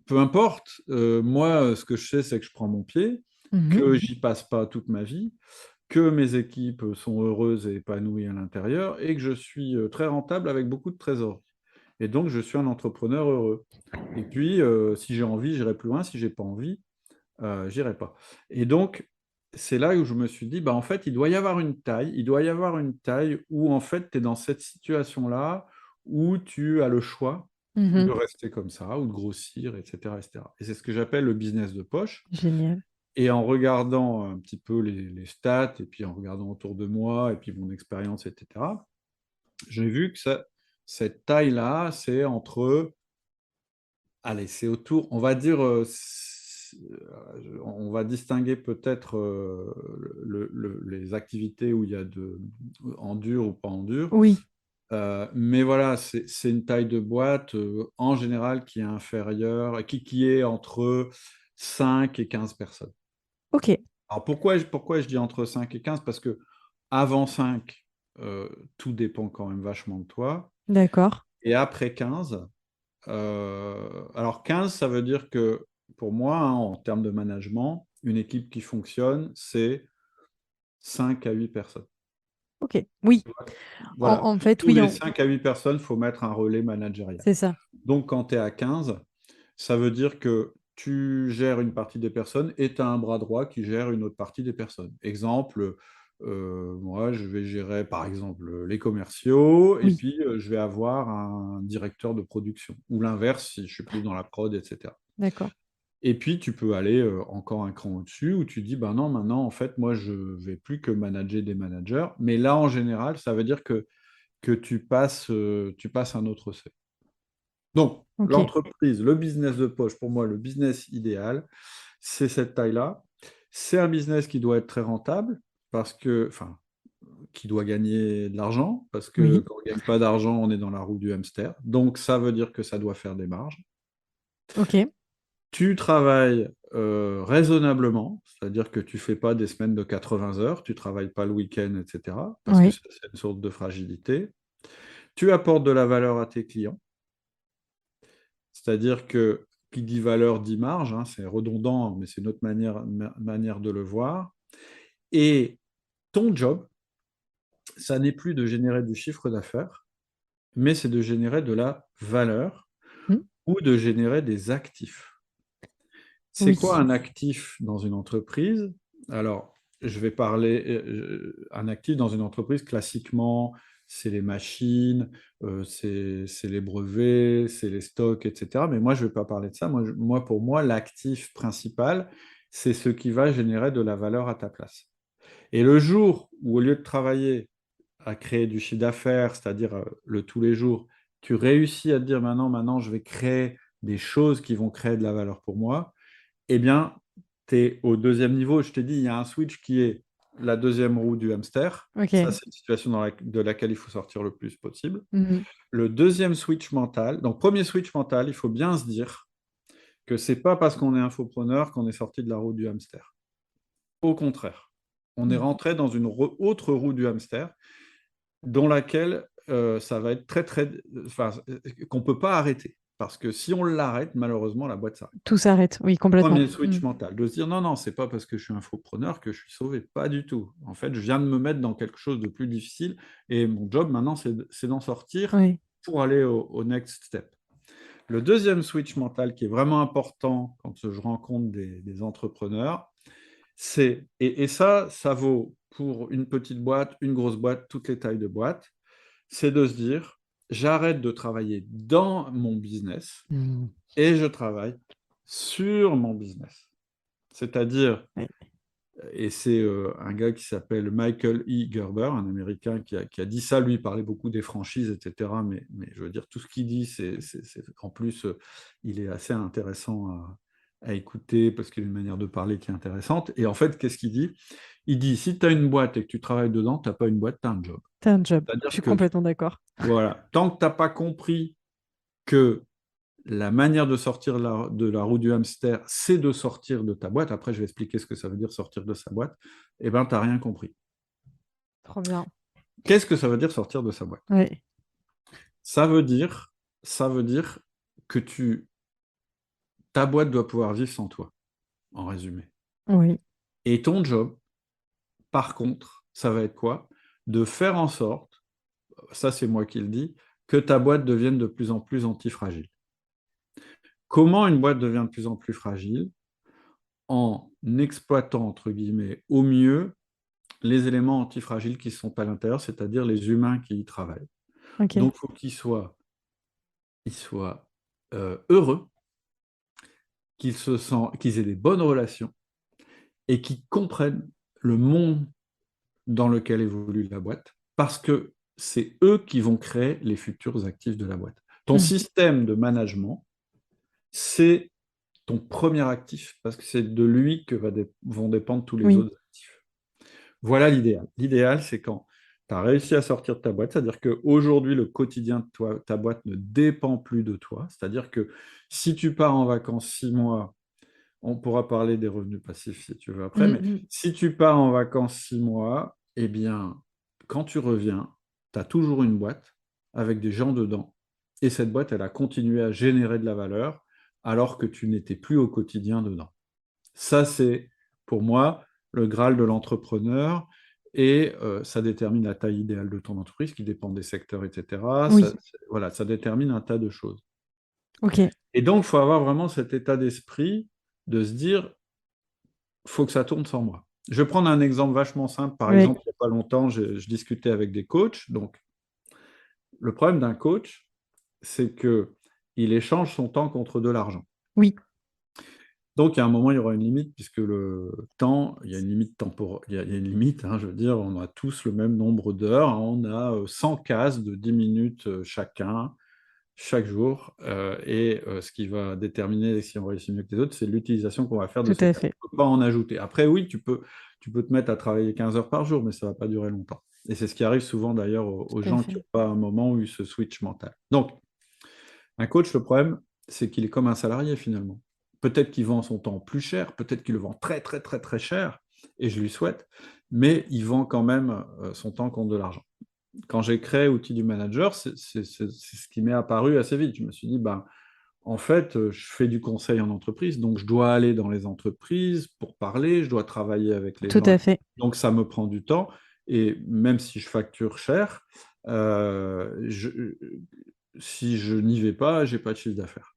peu importe. Moi, ce que je sais, c'est que je prends mon pied, Mhm. que j'y passe pas toute ma vie, que mes équipes sont heureuses et épanouies à l'intérieur, et que je suis très rentable avec beaucoup de trésorerie. Et donc, je suis un entrepreneur heureux. Et puis, si j'ai envie, j'irai plus loin. Si j'ai pas envie, j'irai pas. Et donc, c'est là où je me suis dit, bah, en fait, il doit y avoir une taille où, en fait, tu es dans cette situation-là, où tu as le choix de Mhm. rester comme ça, ou de grossir, etc., etc. Et c'est ce que j'appelle le business de poche. Génial. Et en regardant un petit peu les stats, et puis en regardant autour de moi, et puis mon expérience, etc., j'ai vu que cette taille-là, c'est entre, allez, c'est autour, on va dire, on va distinguer peut-être les activités où il y a en dur ou pas en dur. Oui. Mais voilà, c'est une taille de boîte en général qui est inférieure, qui est entre 5 et 15 personnes. Ok. Alors pourquoi je dis entre 5 et 15? Parce que avant 5, tout dépend quand même vachement de toi. D'accord. Et après 15, alors 15, ça veut dire que pour moi, hein, en termes de management, une équipe qui fonctionne, c'est 5 à 8 personnes. Ok. Oui. Voilà, En fait, tous oui. les 5 à 8 personnes, il faut mettre un relais managérial. C'est ça. Donc quand tu es à 15, ça veut dire que tu gères une partie des personnes et tu as un bras droit qui gère une autre partie des personnes. Exemple, moi, je vais gérer par exemple les commerciaux et Oui. puis je vais avoir un directeur de production. Ou l'inverse si je suis plus dans la prod, etc. D'accord. Et puis tu peux aller encore un cran au-dessus où tu dis, ben non, maintenant, en fait, moi, je vais plus que manager des managers. Mais là, en général, ça veut dire que tu passes un autre C. Donc, Ok. l'entreprise, le business de poche, pour moi, le business idéal, c'est cette taille-là. C'est un business qui doit être très rentable parce que, enfin, qui doit gagner de l'argent parce que Oui. quand on ne gagne pas d'argent, on est dans la roue du hamster. Donc, ça veut dire que ça doit faire des marges. Ok. Tu travailles raisonnablement, c'est-à-dire que tu ne fais pas des semaines de 80 heures, tu ne travailles pas le week-end, etc., parce que Oui. c'est une sorte de fragilité. Tu apportes de la valeur à tes clients. C'est-à-dire que qui dit valeur dit marge, hein, c'est redondant, mais c'est notre manière de le voir. Et ton job, ça n'est plus de générer du chiffre d'affaires, mais c'est de générer de la valeur Hmm. ou de générer des actifs. C'est Oui. quoi un actif dans une entreprise? Alors, je vais parler, un actif dans une entreprise, classiquement, c'est les machines, c'est les brevets, c'est les stocks, etc. Mais moi, je ne vais pas parler de ça. Pour moi, l'actif principal, c'est ce qui va générer de la valeur à ta place. Et le jour où, au lieu de travailler à créer du chiffre d'affaires, c'est-à-dire le tous les jours, tu réussis à te dire maintenant, je vais créer des choses qui vont créer de la valeur pour moi, eh bien, tu es au deuxième niveau. Je t'ai dit, il y a un switch qui est la deuxième roue du hamster. Ça, Ok. c'est une situation de laquelle il faut sortir le plus possible. Mhm. Le deuxième switch mental, donc premier switch mental, il faut bien se dire que c'est pas parce qu'on est infopreneur qu'on est sorti de la roue du hamster. Au contraire, on est rentré dans une autre roue du hamster dans laquelle ça va être enfin, qu'on ne peut pas arrêter. Parce que si on l'arrête, malheureusement, la boîte s'arrête. Tout s'arrête. Oui, complètement. Premier Hmm. switch mental, de se dire non, non, c'est pas parce que je suis infopreneur que je suis sauvé, pas du tout. En fait, je viens de me mettre dans quelque chose de plus difficile et mon job maintenant, c'est d'en sortir Oui. pour aller au next step. Le deuxième switch mental qui est vraiment important quand je rencontre des entrepreneurs, et ça vaut pour une petite boîte, une grosse boîte, toutes les tailles de boîte, c'est de se dire j'arrête de travailler dans mon business Hmm. et je travaille sur mon business. C'est-à-dire, Oui. et c'est un gars qui s'appelle Michael E. Gerber, un Américain qui a dit ça, lui, il parlait beaucoup des franchises, etc. Mais je veux dire, tout ce qu'il dit, en plus, il est assez intéressant à écouter parce qu'il a une manière de parler qui est intéressante. Et en fait, qu'est-ce qu'il dit? Il dit, si tu as une boîte et que tu travailles dedans, tu n'as pas une boîte, tu as un job. T'as un job. Je C'est-à-dire suis que, complètement d'accord. voilà, tant que tu n'as pas compris que la manière de sortir de la roue du hamster, c'est de sortir de ta boîte, après je vais expliquer ce que ça veut dire sortir de sa boîte, eh ben, tu n'as rien compris. Trop bien. Qu'est-ce que ça veut dire sortir de sa boîte? Oui. Ça veut dire, ça veut dire que ta boîte doit pouvoir vivre sans toi, en résumé. Oui. Et ton job, par contre, ça va être quoi? De faire en sorte, ça c'est moi qui le dis, que ta boîte devienne de plus en plus antifragile. Comment une boîte devient de plus en plus fragile? En exploitant, entre guillemets, au mieux les éléments antifragiles qui sont à l'intérieur, c'est-à-dire les humains qui y travaillent. Ok. Donc, il faut qu'ils soient heureux, qu'ils aient des bonnes relations et qu'ils comprennent le monde dans lequel évolue la boîte, parce que c'est eux qui vont créer les futurs actifs de la boîte. Ton Hmm. système de management, c'est ton premier actif, parce que c'est de lui que vont dépendre tous les Oui. autres actifs. Voilà l'idéal. L'idéal, c'est quand tu as réussi à sortir de ta boîte, c'est-à-dire qu'aujourd'hui, le quotidien de ta boîte ne dépend plus de toi. C'est-à-dire que si tu pars en vacances 6 mois, on pourra parler des revenus passifs si tu veux après, mais Hmm. si tu pars en vacances 6 mois, eh bien, quand tu reviens, tu as toujours une boîte avec des gens dedans. Et cette boîte, elle a continué à générer de la valeur alors que tu n'étais plus au quotidien dedans. Ça, c'est pour moi le Graal de l'entrepreneur et ça détermine la taille idéale de ton entreprise qui dépend des secteurs, etc. Oui. Voilà, ça détermine un tas de choses. Ok. Et donc, il faut avoir vraiment cet état d'esprit de se dire, faut que ça tourne sans moi. Je vais prendre un exemple vachement simple. Par Oui. exemple, il n'y a pas longtemps, je discutais avec des coachs. Donc, le problème d'un coach, c'est que il échange son temps contre de l'argent. Oui. Donc, il y a un moment, il y aura une limite, puisque le temps, il y a une limite temporelle, il y a une limite, hein, je veux dire, on a tous le même nombre d'heures, hein, on a 100 cases de 10 minutes chacun, chaque jour, et ce qui va déterminer si on réussit mieux que les autres, c'est l'utilisation qu'on va faire de Tout ces à cases. fait. On ne peut pas en ajouter. Après, oui, tu peux te mettre à travailler 15 heures par jour, mais ça ne va pas durer longtemps. Et c'est ce qui arrive souvent d'ailleurs aux Tout à gens qui fait. n'ont pas un moment où ils se switch mental. Donc, un coach, le problème, c'est qu'il est comme un salarié finalement. Peut-être qu'il vend son temps plus cher, peut-être qu'il le vend très très très très cher, et je lui souhaite, mais il vend quand même son temps contre de l'argent. Quand j'ai créé Outils du Manager, c'est ce qui m'est apparu assez vite. Je me suis dit, ben, en fait, je fais du conseil en entreprise, donc je dois aller dans les entreprises pour parler, je dois travailler avec les Tout gens, à fait. donc ça me prend du temps. Et même si je facture cher, si je n'y vais pas, j'ai pas de chiffre d'affaires.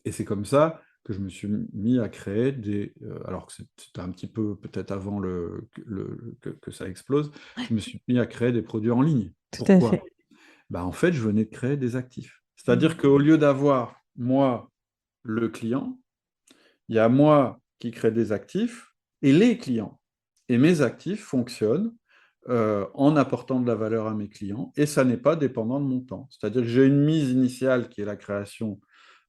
Et c'est comme ça que je me suis mis à créer alors que c'était un petit peu peut-être avant que ça explose, je me suis mis à créer des produits en ligne. Tout à Pourquoi? fait. Bah, en fait, je venais de créer des actifs. Hmm. C'est-à-dire qu'au lieu d'avoir, moi, le client, il y a moi qui crée des actifs et les clients. Et mes actifs fonctionnent en apportant de la valeur à mes clients et ça n'est pas dépendant de mon temps. C'est-à-dire que j'ai une mise initiale qui est la création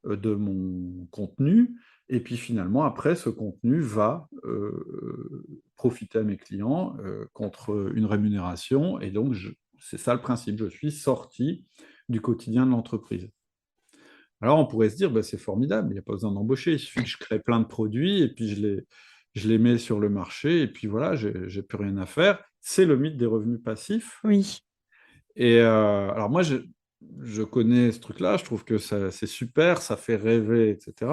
de mon contenu et puis finalement, après, ce contenu va profiter à mes clients contre une rémunération et donc c'est ça le principe. Je suis sorti du quotidien de l'entreprise. Alors, on pourrait se dire, bah, c'est formidable, il n'y a pas besoin d'embaucher, il suffit que je crée plein de produits et puis je les mets sur le marché et puis voilà, j'ai plus rien à faire. C'est le mythe des revenus passifs. Oui. Et alors moi, je connais ce truc-là, je trouve que c'est super, ça fait rêver, etc.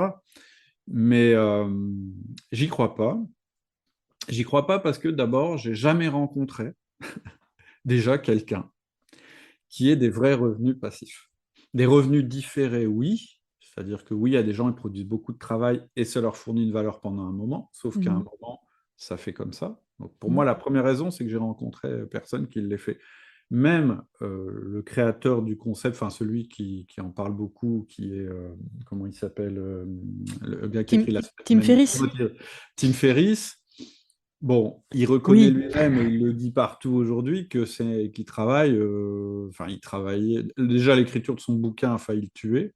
Mais j'y crois pas. J'y crois pas parce que d'abord, j'ai jamais rencontré déjà quelqu'un qui ait des vrais revenus passifs. Des revenus différés, oui. C'est-à-dire que oui, il y a des gens qui produisent beaucoup de travail et ça leur fournit une valeur pendant un moment, sauf qu'à un Mhm. moment, ça fait comme ça. Donc pour Mhm. moi, la première raison, c'est que j'ai rencontré personne qui l'ait fait. Même le créateur du concept, enfin celui qui en parle beaucoup, qui est, comment il s'appelle, le gars qui a Tim, écrit la Tim semaine, Ferriss? Tim Ferriss, bon, il reconnaît Oui. lui-même et il le dit partout aujourd'hui qu'il travaille, enfin il travaillait, déjà l'écriture de son bouquin a failli le tuer,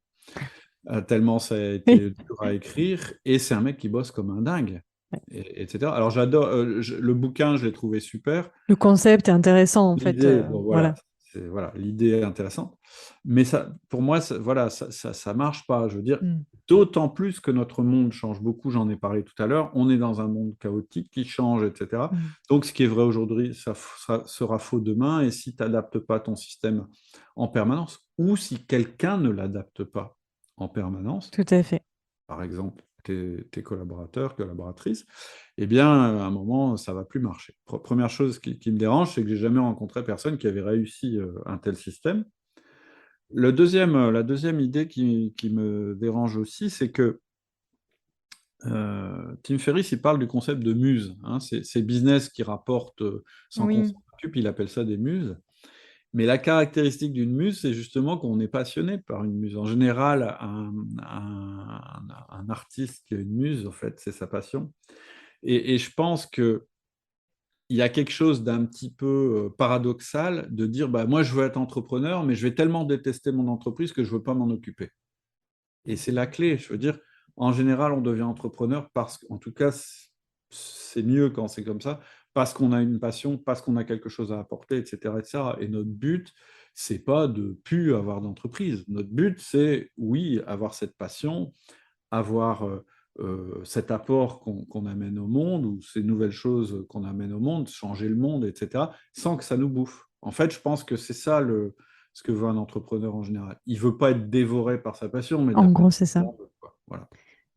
tellement ça a été dur à écrire. Et c'est un mec qui bosse comme un dingue, etc. Alors j'adore le bouquin, je l'ai trouvé super. Le concept est intéressant, en fait. L'idée, bon voilà, Voilà. voilà, l'idée est intéressante, mais ça, pour moi, voilà, ça marche pas. Je veux dire, Mm. d'autant plus que notre monde change beaucoup. J'en ai parlé tout à l'heure. On est dans un monde chaotique qui change, etc. Mm. Donc, ce qui est vrai aujourd'hui, ça sera faux demain. Et si tu n'adaptes pas ton système en permanence, ou si quelqu'un ne l'adapte pas en permanence, Tout à fait. par exemple tes collaborateurs, collaboratrices, eh bien, à un moment, ça va plus marcher. Première chose qui me dérange, c'est que j'ai jamais rencontré personne qui avait réussi un tel système. La deuxième idée qui me dérange aussi, c'est que Tim Ferriss, il parle du concept de muse. Hein. Ces business qui rapportent sans qu'on Oui, s'en occupe, il appelle ça des muses. Mais la caractéristique d'une muse, c'est justement qu'on est passionné par une muse. En général, un artiste qui a une muse, en fait, c'est sa passion. Et je pense que il y a quelque chose d'un petit peu paradoxal de dire, bah, moi, je veux être entrepreneur, mais je vais tellement détester mon entreprise que je ne veux pas m'en occuper. Et c'est la clé. Je veux dire, en général, on devient entrepreneur parce qu'en tout cas, c'est mieux quand c'est comme ça, parce qu'on a une passion, parce qu'on a quelque chose à apporter, etc., etc. Et notre but, c'est pas de plus avoir d'entreprise. Notre but, c'est, oui, avoir cette passion, avoir cet apport qu'on amène au monde ou ces nouvelles choses qu'on amène au monde, changer le monde, etc., sans que ça nous bouffe. En fait, je pense que c'est ça ce que veut un entrepreneur en général. Il veut pas être dévoré par sa passion, mais de en la gros, passion c'est ça. qu'on veut, quoi. Voilà.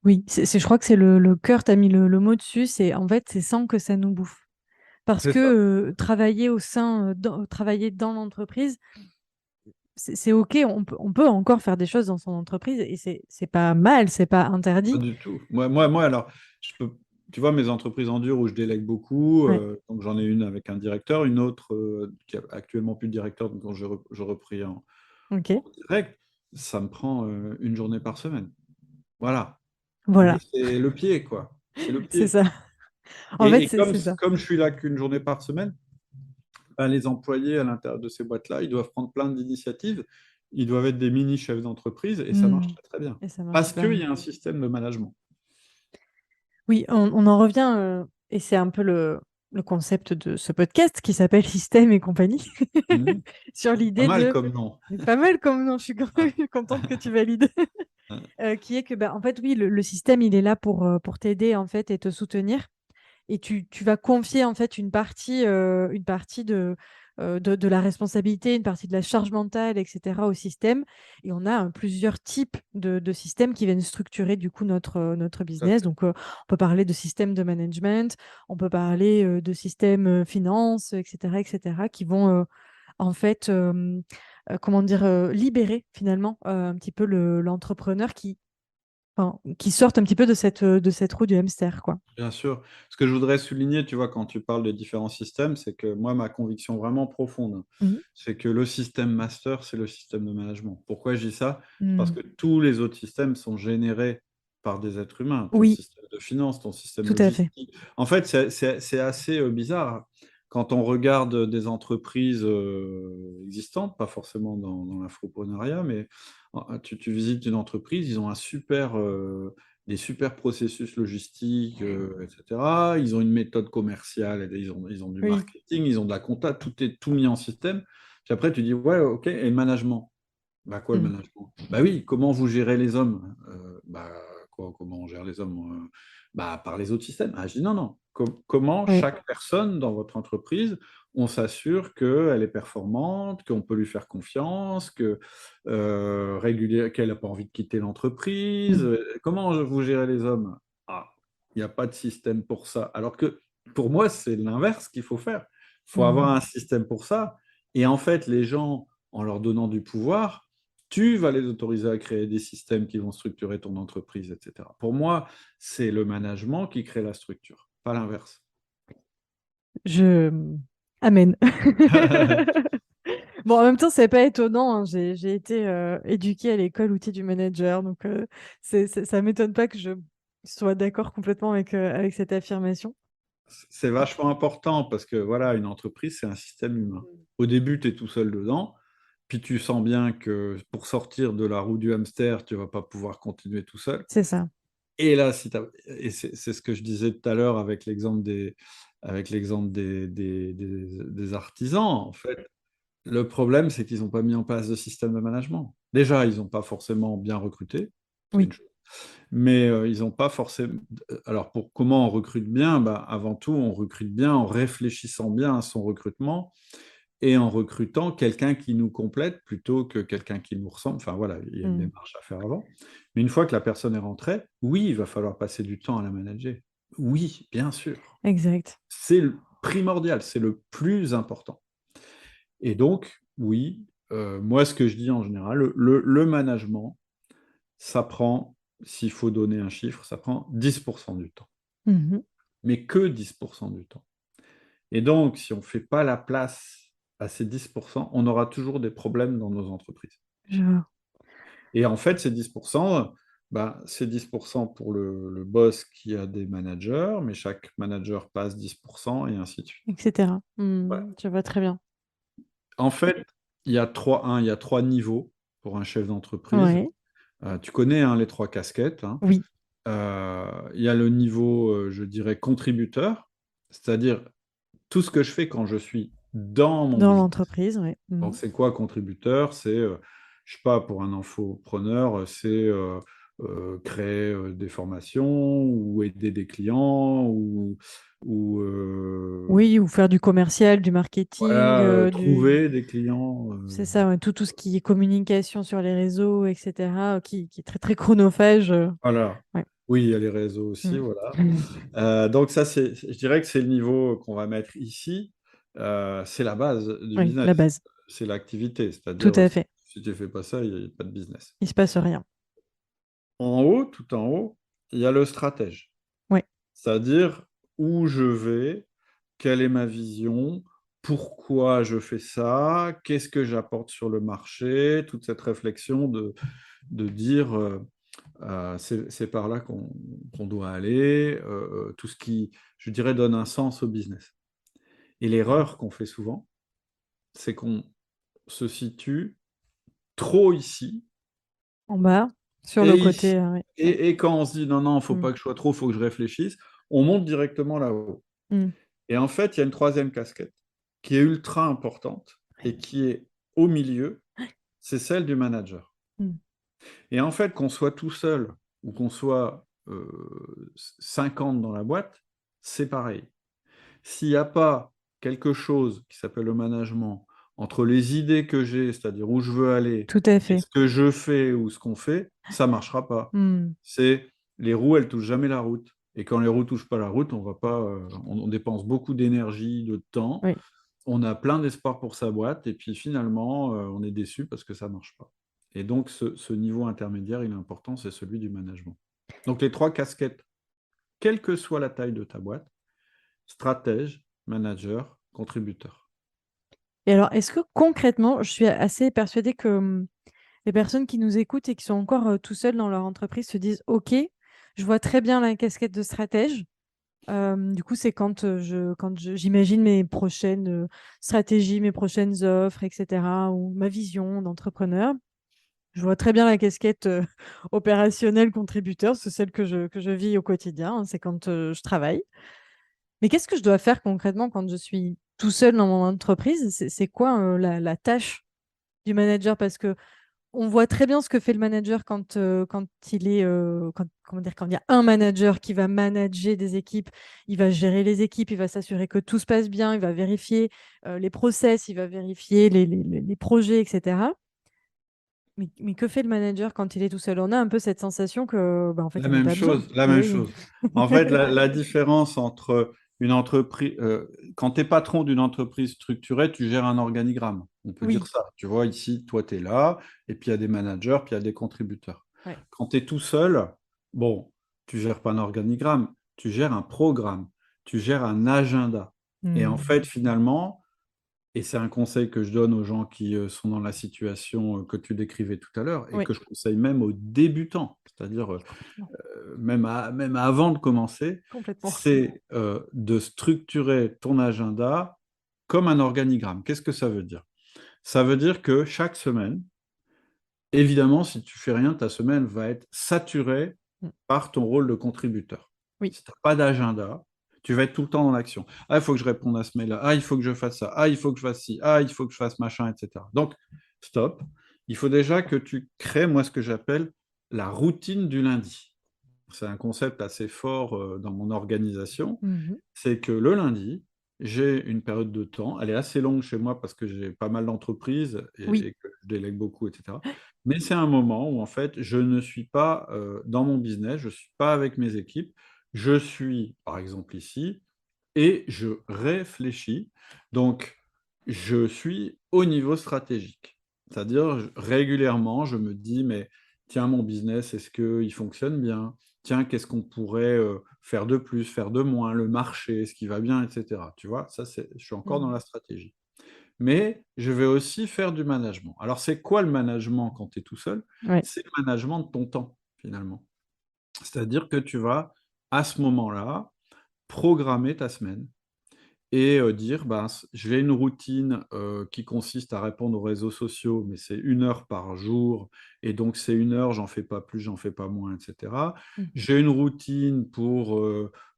Oui, je crois que c'est le cœur, tu as mis le mot dessus, c'est en fait, c'est sans que ça nous bouffe. Parce C'est que ça. travailler travailler dans l'entreprise, c'est OK, on peut encore faire des choses dans son entreprise et c'est pas mal, c'est pas Pas interdit. du tout. Alors, je peux, tu vois, mes entreprises en dur où je délègue beaucoup, Ouais, donc j'en ai une avec un directeur, une autre qui a actuellement plus de directeur, donc quand je repris OK. en direct, ça me prend une journée par semaine. Voilà. Mais Voilà, c'est le pied, quoi. C'est le c'est pied. ça. En fait, Et comme, c'est ça. comme je suis là qu'une journée par semaine, ben, les employés à l'intérieur de ces boîtes-là, ils doivent prendre plein d'initiatives. Ils doivent être des mini-chefs d'entreprise et ça marche Hmm. très, très bien. Et ça marche Parce super qu'il bien. y a un système de management. Oui, on en revient, et c'est un peu le concept de ce podcast qui s'appelle Système et compagnie, Mhm. sur Pas l'idée mal de, comme nom. pas mal comme non, je suis quand Ah, même contente que tu valides, ah, qui est que, bah, en fait, oui, le système, il est là pour t'aider, en fait, et te soutenir. Et tu vas confier en fait une partie de la responsabilité, une partie de la charge mentale, etc. au système. Et on a plusieurs types de systèmes qui viennent structurer du coup notre tout à business. fait. Donc, on peut parler de système de management, on peut parler de système finance, etc., etc., qui vont en fait, comment dire, libérer finalement un petit peu l'entrepreneur qui sortent un petit peu de cette roue du hamster, quoi. Bien sûr. Ce que je voudrais souligner, tu vois, quand tu parles des différents systèmes, c'est que moi, ma conviction vraiment profonde, Mhm. c'est que le système master, c'est le système de management. Pourquoi je dis ça? Parce Mhm. que tous les autres systèmes sont générés par des êtres humains. Ton Oui, système de finance, ton système tout à fait. logistique. En fait, c'est assez bizarre. Quand on regarde des entreprises existantes, pas forcément dans l'infoprenariat, mais tu visites une entreprise, ils ont des super processus logistiques, etc. Ils ont une méthode commerciale, ils ont du Oui. marketing, ils ont de la compta, tout est tout mis en système. Puis après, tu dis, ouais, ok, et le management? Bah quoi le Mm. management? Bah oui, comment vous gérez les hommes? Bah quoi, comment on gère les hommes? Bah par les autres systèmes. Ah, je dis non, non. Comment Oui. chaque personne dans votre entreprise, on s'assure qu'elle est performante, qu'on peut lui faire confiance, qu'elle n'a pas envie de quitter l'entreprise. Mm. Comment vous gérez les hommes? Ah, il n'y a pas de système pour ça. Alors que pour moi, c'est l'inverse qu'il faut faire. Il faut avoir Mm. un système pour ça. Et en fait, les gens, en leur donnant du pouvoir, tu vas les autoriser à créer des systèmes qui vont structurer ton entreprise, etc. Pour moi, c'est le management qui crée la structure, pas l'inverse. Je... Amen. Bon, en même temps, c'est pas étonnant, hein. J'ai été éduquée à l'école outil du manager, donc ça m'étonne pas que je sois d'accord complètement avec cette affirmation. C'est vachement important parce que voilà, une entreprise, c'est un système humain. Au début, tu es tout seul dedans, puis tu sens bien que pour sortir de la roue du hamster, tu vas pas pouvoir continuer tout seul. C'est ça. Et là, et c'est ce que je disais tout à l'heure avec l'exemple des artisans, en fait. Le problème, c'est qu'ils n'ont pas mis en place de système de management. Déjà, ils n'ont pas forcément bien recruté, c'est Oui. une chose. Mais ils n'ont pas forcément. Alors, pour comment on recrute bien? Bah, avant tout, on recrute bien en réfléchissant bien à son recrutement et en recrutant quelqu'un qui nous complète plutôt que quelqu'un qui nous ressemble. Enfin voilà, il y a une Mm. démarche à faire avant. Mais une fois que la personne est rentrée, oui, il va falloir passer du temps à la manager. Oui, bien sûr. Exact. C'est primordial, c'est le plus important. Et donc, oui, moi, ce que je dis en général, le management, ça prend, s'il faut donner un chiffre, ça prend 10% du temps. Mhm. Mais que 10% du temps. Et donc, si on ne fait pas la place à ces 10%, on aura toujours des problèmes dans nos entreprises. Je vois. Et en fait, ces 10%, bah, c'est 10% pour le boss qui a des managers, mais chaque manager passe 10% et ainsi de suite. Etc. Ouais. Je vois très bien. En fait, il y a trois niveaux pour un chef d'entreprise. Ouais. Tu connais hein, les trois casquettes. Hein. Oui. Il y a le niveau, je dirais, contributeur, c'est-à-dire tout ce que je fais quand je suis dans mon Dans business. l'entreprise, oui. Donc, c'est quoi contributeur? C'est, je sais pas, pour un infopreneur, c'est créer des formations ou aider des clients ou Oui, ou faire du commercial, du marketing, voilà, trouver des clients. C'est ça, ouais, tout ce qui est communication sur les réseaux, etc., qui est très, très chronophage. Voilà. Ouais. Oui, il y a les réseaux aussi, Mm. voilà. Donc ça, je dirais que c'est le niveau qu'on va mettre ici. C'est la base du Oui, la business. base. C'est l'activité. Tout C'est-à-dire, à si fait. si tu ne fais pas ça, il n'y a pas de business. Il se passe rien. En haut, tout en haut, il y a le stratège. Ouais, C'est-à-dire où je vais, quelle est ma vision, pourquoi je fais ça, qu'est-ce que j'apporte sur le marché, toute cette réflexion de dire c'est par là qu'on doit aller, tout ce qui, je dirais, donne un sens au business. Et l'erreur qu'on fait souvent, c'est qu'on se situe trop ici en bas, sur le et côté. ici. Ouais. Ouais. Et quand on se dit non, non, il ne faut Mm. pas que je sois trop, il faut que je réfléchisse, on monte directement là-haut. Mm. Et en fait, il y a une troisième casquette qui est ultra importante et qui est au milieu, c'est celle du manager. Mm. Et en fait, qu'on soit tout seul ou qu'on soit 50 dans la boîte, c'est pareil. S'il n'y a pas quelque chose qui s'appelle le management entre les idées que j'ai, c'est-à-dire où je veux aller, Tout à et fait. ce que je fais ou ce qu'on fait, ça ne marchera pas. Mm. C'est les roues, elles touchent jamais la route. Et quand les roues touchent pas la route, on va pas, on dépense beaucoup d'énergie, de temps, Oui. on a plein d'espoir pour sa boîte, et puis finalement, on est déçu parce que ça marche pas. Et donc, ce niveau intermédiaire, il est important, c'est celui du management. Donc, les trois casquettes, quelle que soit la taille de ta boîte, stratège, manager, contributeur. Et alors, est-ce que concrètement, je suis assez persuadée que les personnes qui nous écoutent et qui sont encore tout seuls dans leur entreprise se disent, OK, je vois très bien la casquette de stratège. Du coup, c'est j'imagine mes prochaines stratégies, mes prochaines offres, etc., ou ma vision d'entrepreneur. Je vois très bien la casquette opérationnelle contributeur, c'est celle que je vis au quotidien, hein, c'est quand je travaille. Mais qu'est-ce que je dois faire concrètement quand je suis tout seul dans mon entreprise? C'est quoi la tâche du manager? Parce que on voit très bien ce que fait le manager quand comment dire, quand il y a un manager qui va manager des équipes, il va gérer les équipes, il va s'assurer que tout se passe bien, il va vérifier les process, il va vérifier les projets, etc. Mais que fait le manager quand il est tout seul? On a un peu cette sensation que, bah, en fait, La il n'en a même pas besoin. chose, la Eh même oui. chose. En fait, la différence entre une entreprise, quand tu es patron d'une entreprise structurée, tu gères un organigramme. On peut dire Oui, ça. Tu vois, ici, toi, tu es là, et puis il y a des managers, puis il y a des contributeurs. ouais. Quand tu es tout seul, bon, tu gères pas un organigramme, tu gères un programme, tu gères un agenda. Et en Hmm. fait, finalement, et c'est un conseil que je donne aux gens qui sont dans la situation que tu décrivais tout à l'heure, et Oui, que je conseille même aux débutants, c'est-à-dire complètement. même avant de commencer, Complètement. c'est de structurer ton agenda comme un organigramme. Qu'est-ce que ça veut dire? Ça veut dire que chaque semaine, évidemment, si tu fais rien, ta semaine va être saturée Mm. par ton rôle de contributeur. Oui. Si tu n'as pas d'agenda, tu vas être tout le temps dans l'action. Ah, il faut que je réponde à ce mail-là. Ah, il faut que je fasse ça. Ah, il faut que je fasse ci. Ah, il faut que je fasse machin, etc. Donc, stop. Il faut déjà que tu crées, moi, ce que j'appelle la routine du lundi. C'est un concept assez fort dans mon organisation. Mhm. C'est que le lundi, j'ai une période de temps. Elle est assez longue chez moi parce que j'ai pas mal d'entreprises Oui. et que je délègue beaucoup, etc. Mais c'est un moment où, en fait, je ne suis pas dans mon business, je ne suis pas avec mes équipes. Je suis, par exemple, ici et je réfléchis. Donc, je suis au niveau stratégique. C'est-à-dire, régulièrement, je me dis, mais tiens, mon business, est-ce qu'il fonctionne bien? Tiens, qu'est-ce qu'on pourrait faire de plus, faire de moins, le marché, ce qui va bien, etc. Tu vois, ça, je suis encore dans Mhm. la stratégie. Mais je vais aussi faire du management. Alors, c'est quoi le management quand tu es tout seul? Ouais. C'est le management de ton temps, finalement. C'est-à-dire que tu vas, à ce moment-là, programmer ta semaine et dire, ben, j'ai une routine qui consiste à répondre aux réseaux sociaux, mais c'est 1 heure par jour, et donc c'est 1 heure, j'en fais pas plus, j'en fais pas moins, etc. Mhm. J'ai une routine pour,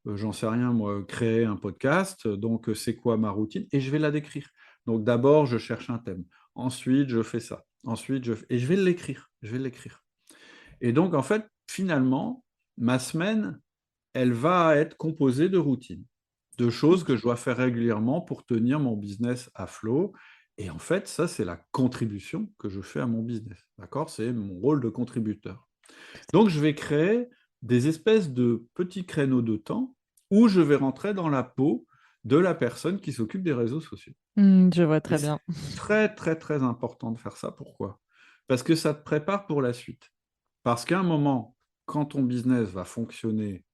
j'en sais rien moi, créer un podcast, donc c'est quoi ma routine? Et je vais la décrire. Donc d'abord, je cherche un thème. Ensuite, je fais ça. Ensuite, et je vais l'écrire. Je vais l'écrire. Et donc, en fait, finalement, ma semaine, elle va être composée de routines, de choses que je dois faire régulièrement pour tenir mon business à flot. Et en fait, ça, c'est la contribution que je fais à mon business. D'accord? C'est mon rôle de contributeur. Donc, je vais créer des espèces de petits créneaux de temps où je vais rentrer dans la peau de la personne qui s'occupe des réseaux sociaux. Je vois Et très c'est bien. très, très, très important de faire ça. Pourquoi? Parce que ça te prépare pour la suite. Parce qu'à un moment, quand ton business va fonctionner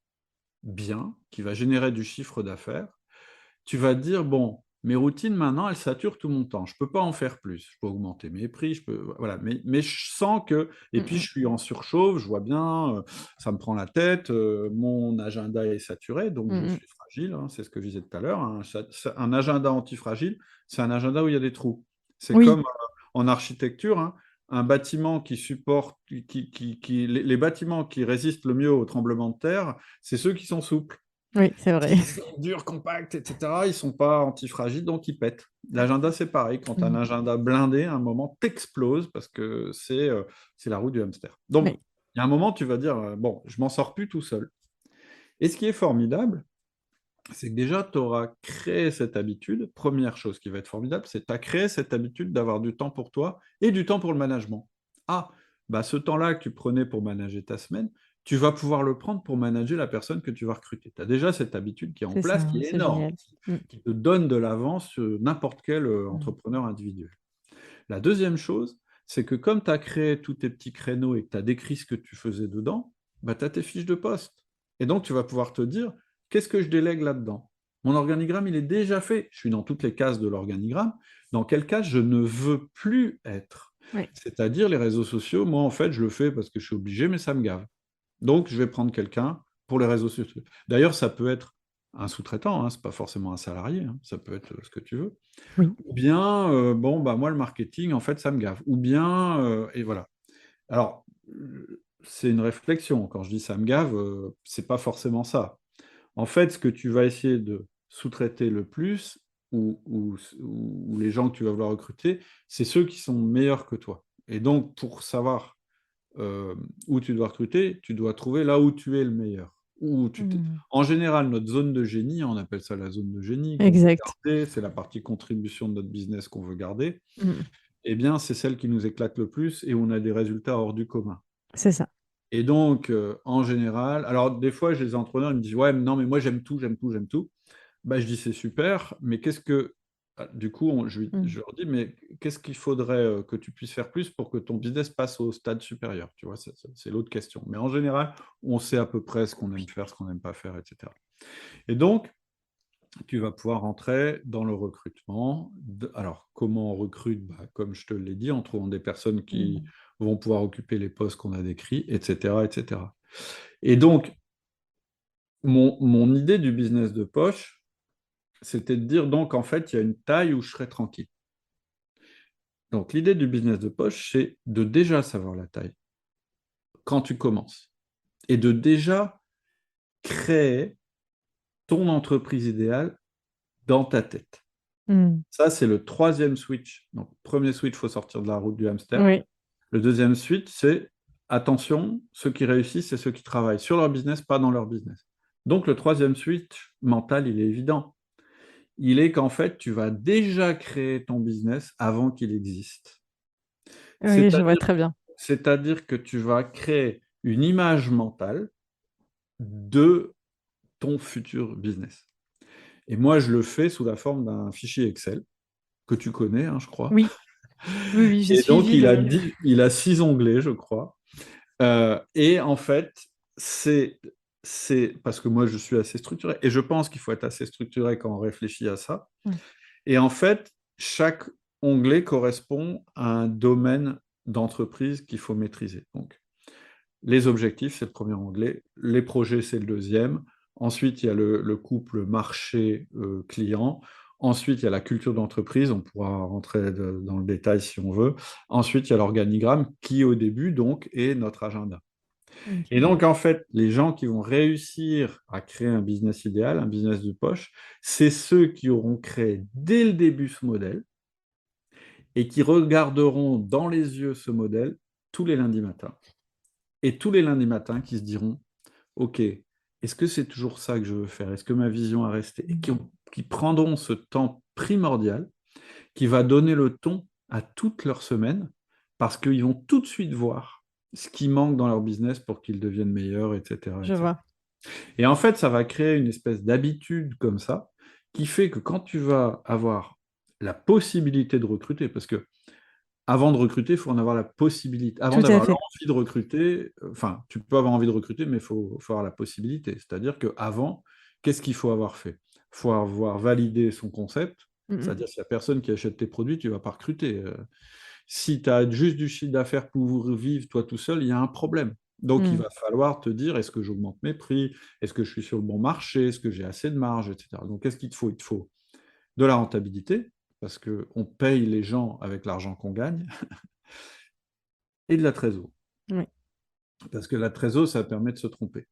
bien, qui va générer du chiffre d'affaires, tu vas te dire, bon, mes routines maintenant, elles saturent tout mon temps. Je ne peux pas en faire plus. Je peux augmenter mes prix, voilà. Mais je sens que, et puis Mhm. je suis en surchauffe, je vois bien, ça me prend la tête, mon agenda est saturé, donc je Mhm. suis fragile, hein, c'est ce que je disais tout à l'heure. Un agenda antifragile, c'est un agenda où il y a des trous. C'est Oui, comme en architecture, hein, un bâtiment qui supporte, les bâtiments qui résistent le mieux au tremblement de terre, c'est ceux qui sont souples. oui, c'est vrai. S'ils sont durs, compacts, etc., ils ne sont pas antifragiles, donc ils pètent. L'agenda, c'est pareil. Quand tu as un Mhm. agenda blindé, à un moment, t'exploses parce que c'est la roue du hamster. Donc, Oui. il y a un moment, tu vas dire, bon, je m'en sors plus tout seul. Et ce qui est formidable, c'est que déjà, tu auras créé cette habitude. Première chose qui va être formidable, c'est que tu as créé cette habitude d'avoir du temps pour toi et du temps pour le management. Ah, bah ce temps-là que tu prenais pour manager ta semaine, tu vas pouvoir le prendre pour manager la personne que tu vas recruter. Tu as déjà cette habitude qui est en C'est place, ça, qui est c'est énorme, génial. Mm. qui te donne de l'avance sur n'importe quel Mm. entrepreneur individuel. La deuxième chose, c'est que comme tu as créé tous tes petits créneaux et que tu as décrit ce que tu faisais dedans, bah, tu as tes fiches de poste. Et donc, tu vas pouvoir te dire, qu'est-ce que je délègue là-dedans? Mon organigramme, il est déjà fait. Je suis dans toutes les cases de l'organigramme. Dans quelle case je ne veux plus être? Oui. C'est-à-dire les réseaux sociaux, moi, en fait, je le fais parce que je suis obligé, mais ça me gave. Donc, je vais prendre quelqu'un pour les réseaux sociaux. D'ailleurs, ça peut être un sous-traitant, hein, ce n'est pas forcément un salarié, hein, ça peut être ce que tu veux. Oui. Ou bien, bon, bah, moi, le marketing, en fait, ça me gave. Ou bien, et voilà. Alors, c'est une réflexion. Quand je dis ça me gave, c'est pas forcément ça. En fait, ce que tu vas essayer de sous-traiter le plus, ou les gens que tu vas vouloir recruter, c'est ceux qui sont meilleurs que toi. Et donc, pour savoir euh, où tu dois recruter, tu dois trouver là où tu es le meilleur. Mm. En général, notre zone de génie, on appelle ça la zone de génie qu'on veut Exact. garder, c'est la partie contribution de notre business qu'on veut garder, Mm. eh bien, c'est celle qui nous éclate le plus et où on a des résultats hors du commun. C'est ça. Et donc, en général, alors des fois, j'ai des entrepreneurs, ils me disent, ouais, mais non, mais moi, j'aime tout, j'aime tout, j'aime tout. Bah, je dis, c'est super, mais qu'est-ce que... Du coup, Mm. je leur dis, mais qu'est-ce qu'il faudrait que tu puisses faire plus pour que ton business passe au stade supérieur? Tu vois, c'est l'autre question. Mais en général, on sait à peu près ce qu'on aime faire, ce qu'on n'aime pas faire, etc. Et donc, tu vas pouvoir rentrer dans le recrutement. Alors, comment on recrute? Bah, comme je te l'ai dit, en trouvant des personnes qui Mm. vont pouvoir occuper les postes qu'on a décrits, etc., etc. Et donc, mon idée du business de poche, c'était de dire, donc, en fait, il y a une taille où je serai tranquille. Donc, l'idée du business de poche, c'est de déjà savoir la taille quand tu commences et de déjà créer ton entreprise idéale dans ta tête. Hmm. Ça, c'est le troisième switch. Donc, premier switch, il faut sortir de la route du hamster. Oui, Le deuxième switch, c'est attention, ceux qui réussissent, c'est ceux qui travaillent sur leur business, pas dans leur business. Donc, le troisième switch mental, il est évident. Il est qu'en fait, tu vas déjà créer ton business avant qu'il existe. oui, je vois C'est-à-dire, très bien. c'est-à-dire que tu vas créer une image mentale de ton futur business. Et moi, je le fais sous la forme d'un fichier Excel que tu connais, hein, je crois. Oui, oui, oui, j'ai Et donc, suivi le. il a 6 onglets, je crois. Et en fait, c'est, c'est parce que moi, je suis assez structuré. Et je pense qu'il faut être assez structuré quand on réfléchit à ça. Ouais. Et en fait, chaque onglet correspond à un domaine d'entreprise qu'il faut maîtriser. Donc, les objectifs, c'est le premier onglet. Les projets, c'est le deuxième. Ensuite, il y a le couple marché-client. Ensuite, il y a la culture d'entreprise. On pourra rentrer dans le détail si on veut. Ensuite, il y a l'organigramme qui, au début, donc, est notre agenda. Et Ok. donc, en fait, les gens qui vont réussir à créer un business idéal, un business de poche, c'est ceux qui auront créé dès le début ce modèle et qui regarderont dans les yeux ce modèle tous les lundis matins. Et tous les lundis matins, qui se diront, OK, est-ce que c'est toujours ça que je veux faire? Est-ce que ma vision a resté? Et qui prendront ce temps primordial qui va donner le ton à toute leur semaine parce qu'ils vont tout de suite voir ce qui manque dans leur business pour qu'ils deviennent meilleurs, etc., Je etc. vois. Et en fait, ça va créer une espèce d'habitude comme ça qui fait que quand tu vas avoir la possibilité de recruter, parce que avant de recruter, il faut en avoir la possibilité. Avant Tout à d'avoir fait. l'envie de recruter, enfin, tu peux avoir envie de recruter, mais il faut avoir la possibilité. C'est-à-dire qu'avant, qu'est-ce qu'il faut avoir fait? Il faut avoir validé son concept. Mm, C'est-à-dire, s'il n'y a personne qui achète tes produits, tu ne vas pas recruter. Si tu as juste du chiffre d'affaires pour vivre toi tout seul, il y a un problème. Donc, il mm. va falloir te dire, est-ce que j'augmente mes prix? Est-ce que je suis sur le bon marché? Est-ce que j'ai assez de marge, etc. Donc, qu'est-ce qu'il te faut? Il te faut de la rentabilité, parce qu'on paye les gens avec l'argent qu'on gagne, et de la trésor. Oui, Parce que la trésor, ça permet de se tromper.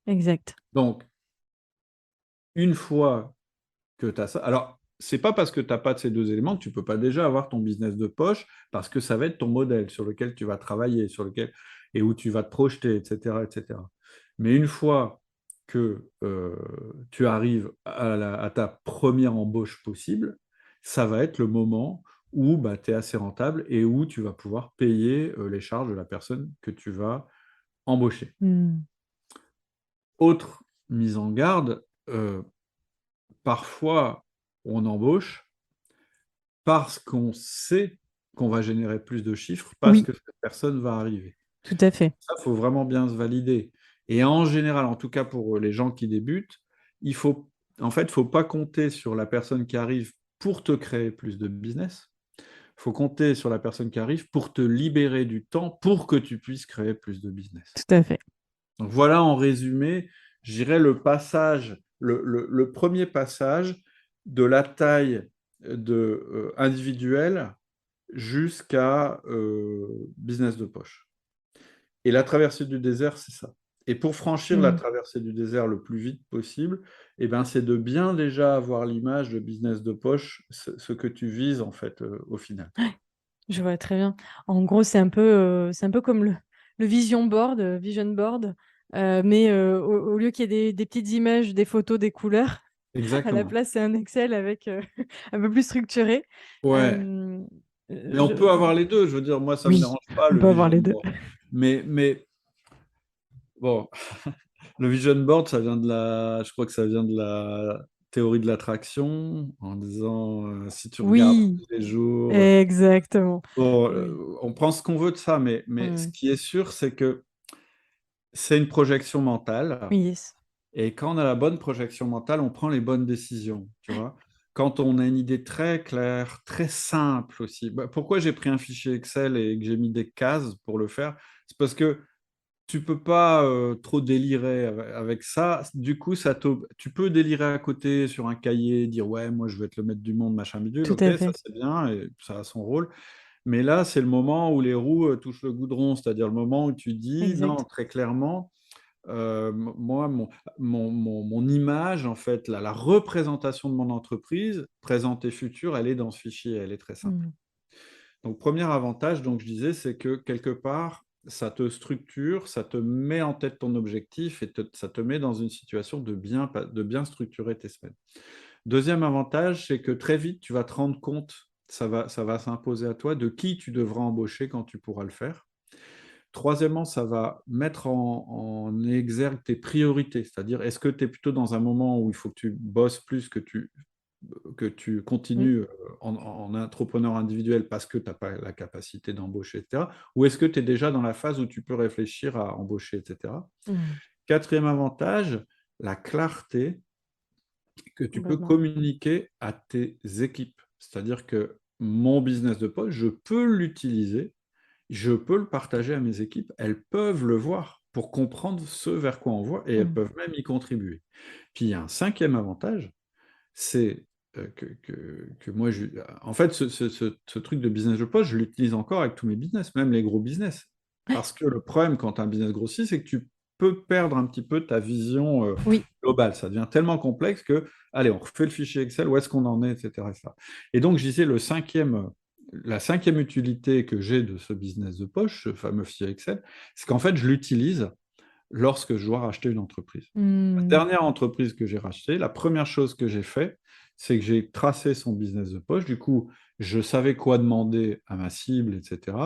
exact. Donc, une fois que tu as ça, alors, c'est pas parce que tu n'as pas de ces deux éléments que tu peux pas déjà avoir ton business de poche, parce que ça va être ton modèle sur lequel tu vas travailler, sur lequel et où tu vas te projeter, etc., etc. Mais une fois que tu arrives à ta première embauche possible, ça va être le moment où bah, tu es assez rentable et où tu vas pouvoir payer les charges de la personne que tu vas embaucher. Mm. Autre mise en garde, parfois on embauche parce qu'on sait qu'on va générer plus de chiffres parce Oui, que cette personne va arriver. tout à fait. Ça, il faut vraiment bien se valider. Et en général, en tout cas pour les gens qui débutent, en fait, faut pas compter sur la personne qui arrive pour te créer plus de business. Il faut compter sur la personne qui arrive pour te libérer du temps pour que tu puisses créer plus de business. Tout à fait. Donc voilà en résumé, je dirais le premier passage de la taille individuelle jusqu'à business de poche. Et la traversée du désert, c'est ça. Et pour franchir la Mm. traversée du désert le plus vite possible, eh ben, c'est de bien déjà avoir l'image de business de poche, ce que tu vises en fait au final. Je vois très bien. En gros, c'est un peu comme le vision board, vision board, mais au lieu qu'il y ait des petites images, des photos, des couleurs, à la Exactement. place, c'est un Excel avec un peu plus structuré. Ouais. Euh, Mais on peut avoir les deux. Je veux dire, moi, ça ne me Oui, dérange pas on le peut avoir vision les deux. board. Mais bon, le vision board, je crois que ça vient de la théorie de l'attraction, en disant si tu regardes Oui, tous les jours, exactement. bon, Oui. on prend ce qu'on veut de ça, mais ce Mm. qui est sûr, c'est que c'est une projection mentale. Yes. Et quand on a la bonne projection mentale, on prend les bonnes décisions, tu vois. Quand on a une idée très claire, très simple aussi. Bah, pourquoi j'ai pris un fichier Excel et que j'ai mis des cases pour le faire? C'est parce que tu peux pas trop délirer avec ça. Du coup, tu peux délirer à côté sur un cahier, dire ouais, moi je veux être le maître du monde, machin bidule. Tout Ok, à ça fait. c'est bien et ça a son rôle. Mais là, c'est le moment où les roues touchent le goudron, c'est-à-dire le moment où tu dis, non, Exact. très clairement, moi, mon image, en fait, la représentation de mon entreprise, présente et future, elle est dans ce fichier, elle est très simple. Mmh. Donc, premier avantage, donc je disais, c'est que quelque part, ça te structure, ça te met en tête ton objectif et ça te met dans une situation de bien structurer tes semaines. Deuxième avantage, c'est que très vite, tu vas te rendre compte, ça va s'imposer à toi, de qui tu devras embaucher quand tu pourras le faire. Troisièmement, ça va mettre en exergue tes priorités, c'est-à-dire est-ce que tu es plutôt dans un moment où il faut que tu bosses plus, que tu Mmh. continues en entrepreneur individuel parce que tu n'as pas la capacité d'embaucher, etc. Ou est-ce que tu es déjà dans la phase où tu peux réfléchir à embaucher, etc. Mmh. Quatrième avantage, la clarté que tu peux Complètement. communiquer à tes équipes. C'est-à-dire que mon business de poste, je peux l'utiliser, je peux le partager à mes équipes, elles peuvent le voir pour comprendre ce vers quoi on voit et elles Mmh. peuvent même y contribuer. Puis il y a un cinquième avantage, c'est que moi, en fait, ce truc de business de poste, je l'utilise encore avec tous mes business, même les gros business. Parce que le problème quand un business grossit, c'est que tu peux perdre un petit peu ta vision Oui. globale. Ça devient tellement complexe que, allez, on refait le fichier Excel, où est-ce qu'on en est, etc. etc. Et donc, je disais, la cinquième utilité que j'ai de ce business de poche, ce fameux fichier Excel, c'est qu'en fait, je l'utilise lorsque je dois racheter une entreprise. La Mmh. dernière entreprise que j'ai rachetée, la première chose que j'ai fait, c'est que j'ai tracé son business de poche. Du coup, je savais quoi demander à ma cible, etc.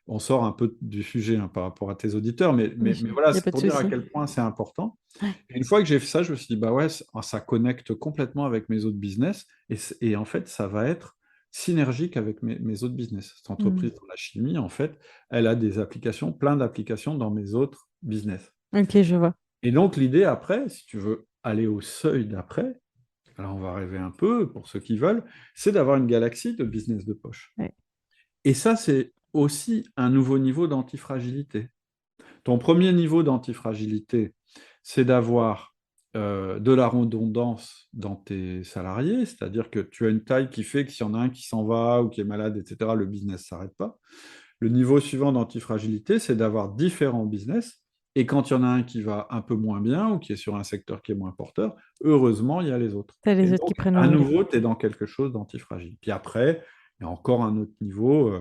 On sort un peu du sujet hein, par rapport à tes auditeurs, Oui, mais il voilà, n'y a c'est pas de pour dire à souci. quel point c'est important. Ouais. Et une fois que j'ai fait ça, je me suis dit, bah ouais, ça connecte complètement avec mes autres business. Et en fait, ça va être synergique avec mes autres business. Cette Mmh. entreprise dans la chimie, en fait, elle a des applications, plein d'applications dans mes autres business. OK, je vois. Et donc, l'idée après, si tu veux aller au seuil d'après, alors on va rêver un peu pour ceux qui veulent, c'est d'avoir une galaxie de business de poche. Ouais. Et ça, c'est aussi un nouveau niveau d'antifragilité. Ton premier niveau d'antifragilité, c'est d'avoir de la redondance dans tes salariés, c'est-à-dire que tu as une taille qui fait que s'il y en a un qui s'en va ou qui est malade, etc., le business ne s'arrête pas. Le niveau suivant d'antifragilité, c'est d'avoir différents business. Et quand il y en a un qui va un peu moins bien ou qui est sur un secteur qui est moins porteur, heureusement, il y a les autres. T'as Et les autres donc, qui prennent le à relais. nouveau, tu es dans quelque chose d'antifragile. Puis après, il y a encore un autre niveau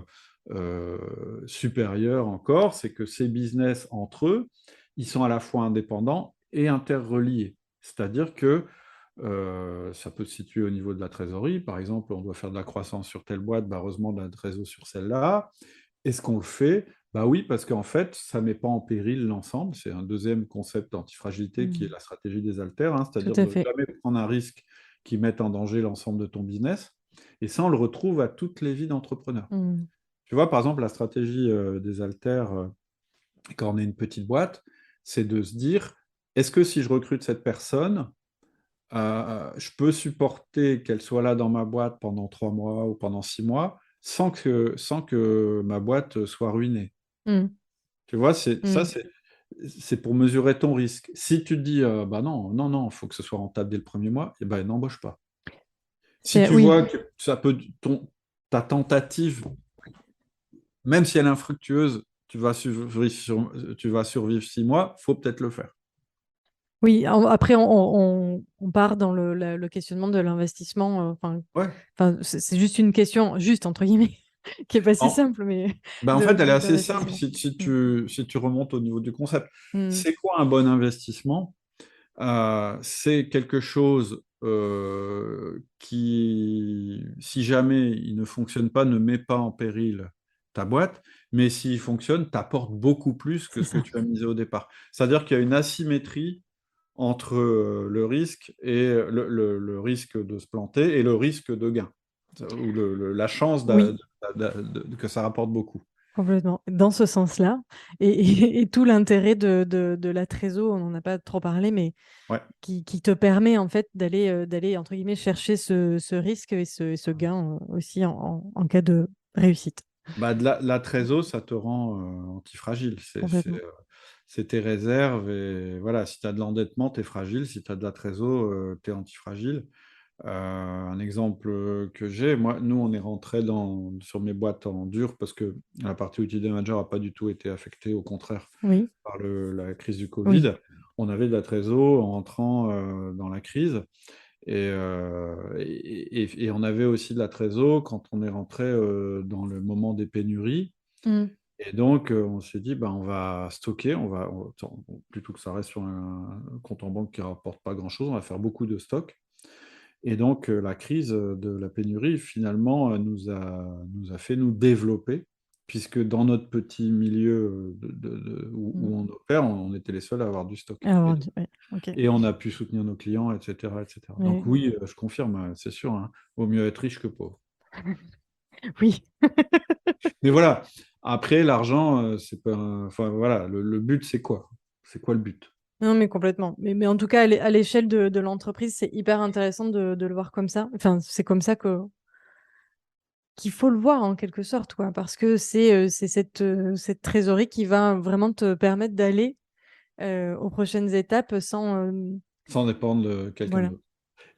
supérieur encore, c'est que ces business entre eux, ils sont à la fois indépendants et interreliés. C'est-à-dire que ça peut se situer au niveau de la trésorerie. Par exemple, on doit faire de la croissance sur telle boîte, bah, heureusement de la trésorerie sur celle-là. Est-ce qu'on le fait? Bah oui, parce qu'en fait, ça ne met pas en péril l'ensemble. C'est un deuxième concept d'antifragilité qui est Mmh. la stratégie des haltères, hein, Tout c'est-à-dire à de fait. jamais prendre un risque qui mette en danger l'ensemble de ton business. Et ça, on le retrouve à toutes les vies d'entrepreneurs. Mmh. Tu vois, par exemple, la stratégie des haltères, quand on est une petite boîte, c'est de se dire, est-ce que si je recrute cette personne, je peux supporter qu'elle soit là dans ma boîte pendant 3 mois ou pendant 6 mois sans que ma boîte soit ruinée. Mmh. Tu vois, Mmh. c'est pour mesurer ton risque. Si tu te dis, bah non, non, non, il faut que ce soit rentable dès le premier mois, eh ben, n'embauche pas. Si tu Oui. vois que ta tentative, même si elle est infructueuse, tu vas survivre 6 mois, faut peut-être le faire. Oui, après, on part dans le questionnement de l'investissement. Ouais. C'est juste une question, juste entre guillemets, qui est pas si En, simple, mais En fait, elle est assez simple d'investissement. Mm. si tu remontes au niveau du concept. Mm. C'est quoi un bon investissement? C'est quelque chose qui, si jamais il ne fonctionne pas, ne met pas en péril ta boîte, mais s'il fonctionne, t'apporte beaucoup plus que C'est ce que ça. tu as misé au départ. C'est-à-dire qu'il y a une asymétrie entre le risque et le risque de se planter et le risque de gain, ou la chance Oui, que ça rapporte beaucoup. complètement. Dans ce sens-là. Et tout l'intérêt de la trésor, on n'en a pas trop parlé, mais Ouais. qui te permet en fait d'aller, entre guillemets, chercher ce risque et ce gain aussi en cas de réussite. Bah, la trésor, ça te rend antifragile. Complètement. C'est tes réserves. Et voilà, si tu as de l'endettement, tu es fragile. Si tu as de la trésor, tu es antifragile. Un exemple que j'ai, nous, on est rentré sur mes boîtes en dur parce que la partie outils manager n'a pas du tout été affectée, au contraire, Oui, par la crise du oui. Covid. On avait de la trésor en entrant dans la crise et on avait aussi de la trésor quand on est rentré dans le moment des pénuries. Mm. Et donc, on s'est dit, on va stocker, plutôt que ça reste sur un compte en banque qui ne rapporte pas grand-chose, on va faire beaucoup de stock. Et donc, la crise de la pénurie, finalement, nous a fait nous développer, puisque dans notre petit milieu Mm. où on opère, on était les seuls à avoir du stock. Ah, Et, bon, donc- ouais, ok. et on a pu soutenir nos clients, etc., etc. Donc Ouais. oui, je confirme, c'est sûr, hein, vaut mieux être riche que pauvre. Oui. Mais voilà, après, l'argent, c'est pas... Enfin, voilà, le but, c'est quoi? C'est quoi le but? Non, mais complètement. Mais en tout cas, à l'échelle de l'entreprise, c'est hyper intéressant de le voir comme ça. Enfin, c'est comme ça qu'il faut le voir en quelque sorte, quoi, parce que c'est cette trésorerie qui va vraiment te permettre d'aller aux prochaines étapes sans. Sans dépendre de quelqu'un Voilà. d'autre.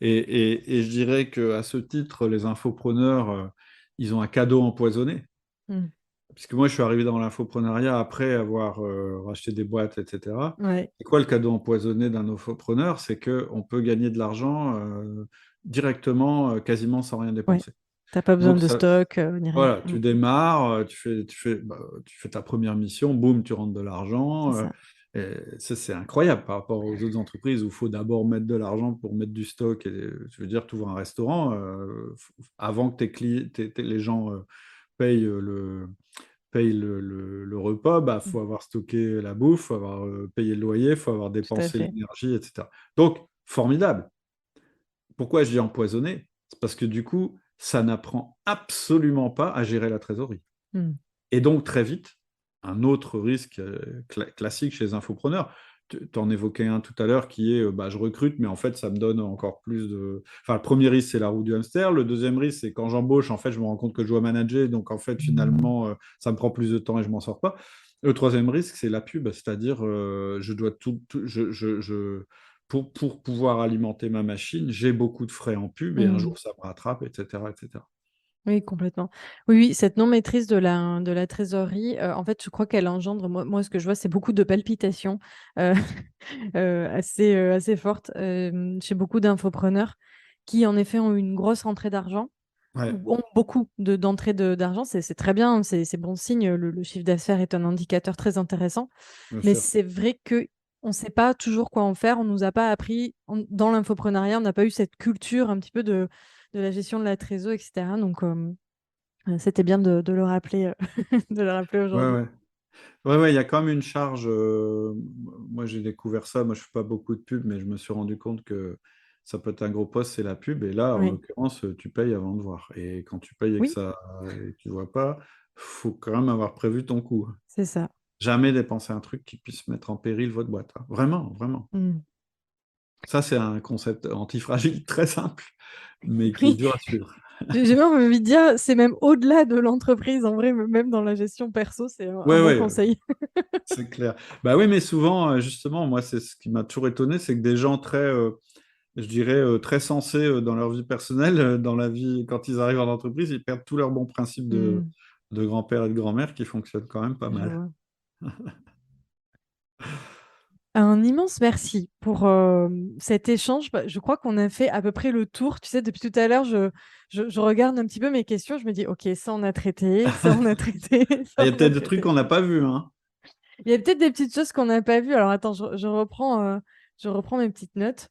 Et je dirais qu'à ce titre, les infopreneurs, ils ont un cadeau empoisonné. Mm. Puisque moi, je suis arrivé dans l'infoprenariat après avoir racheté des boîtes, etc. Ouais, C'est quoi le cadeau empoisonné d'un infopreneur? C'est qu'on peut gagner de l'argent directement, quasiment sans rien ouais. dépenser. T'as pas besoin Donc, de ça, stock ni rien. voilà, Mm. tu démarres, tu fais ta première mission, boum, tu rentres de C'est l'argent. ça. Et ça, c'est incroyable par rapport aux autres entreprises où il faut d'abord mettre de l'argent pour mettre du stock. Et, je veux dire, tu ouvres un restaurant, avant que les gens payent le repas, Mm. faut avoir stocké la bouffe, faut avoir payé le loyer, faut avoir Tout à dépensé fait. l'énergie, etc. Donc, formidable. Pourquoi je dis empoisonné? C'est parce que du coup, ça n'apprend absolument pas à gérer la trésorerie. Mm. Et donc, très vite, un autre risque classique chez les infopreneurs, tu en évoquais un tout à l'heure qui est je recrute, mais en fait, ça me donne encore plus de. Enfin, le premier risque, c'est la roue du hamster. Le deuxième risque, c'est quand j'embauche, en fait, je me rends compte que je dois manager. Donc, en fait, finalement, ça me prend plus de temps et je m'en sors pas. Le troisième risque, c'est la pub, c'est-à-dire, je dois pour pouvoir alimenter ma machine, j'ai beaucoup de frais en pub et un Mm. jour, ça me rattrape, etc., etc. Oui, complètement. Oui, oui, cette non-maîtrise de la trésorerie, en fait, je crois qu'elle engendre, moi, ce que je vois, c'est beaucoup de palpitations euh, assez fortes chez beaucoup d'infopreneurs qui, en effet, ont une grosse rentrée d'argent Ouais, ou ont beaucoup d'entrées d'argent. C'est très bien, hein, c'est bon signe. Le chiffre d'affaires est un indicateur très intéressant. bien Mais sûr. c'est vrai que on ne sait pas toujours quoi en faire. On nous a pas appris, dans l'infoprenariat, on n'a pas eu cette culture un petit peu de la gestion de la trésor, etc. Donc, c'était bien de le rappeler, de le rappeler Ouais, aujourd'hui. ouais. Ouais, ouais, il y a quand même une charge. Moi, j'ai découvert ça. Moi, je fais pas beaucoup de pub, mais je me suis rendu compte que ça peut être un gros poste, c'est la pub. Et là, en Oui, l'occurrence, tu payes avant de voir. Et quand tu payes et que oui, ça, et que tu vois pas, faut quand même avoir prévu ton coup. c'est ça. Jamais dépenser un truc qui puisse mettre en péril votre boîte, hein. Vraiment, vraiment. Mm. Ça, c'est un concept antifragile très simple, mais qui est Oui, dur à suivre. j'ai même envie de dire, c'est même au-delà de l'entreprise, en vrai, même dans la gestion perso, c'est un Ouais, bon ouais, conseil. c'est clair. Bah oui, mais souvent, justement, moi, c'est ce qui m'a toujours étonné, c'est que des gens très, je dirais, très sensés dans leur vie personnelle, dans la vie, quand ils arrivent en entreprise, ils perdent tous leurs bons principes de, Mm, de grand-père et de grand-mère qui fonctionnent quand même pas je mal. vois. Un immense merci pour cet échange. Je crois qu'on a fait à peu près le tour. Tu sais, depuis tout à l'heure, je regarde un petit peu mes questions. Je me dis, OK, ça on a traité, ça on a traité, Il ça y a on a peut-être des trucs traité. qu'on n'a pas vus, hein. Il y a peut-être des petites choses qu'on n'a pas vues. Alors attends, je reprends mes petites notes.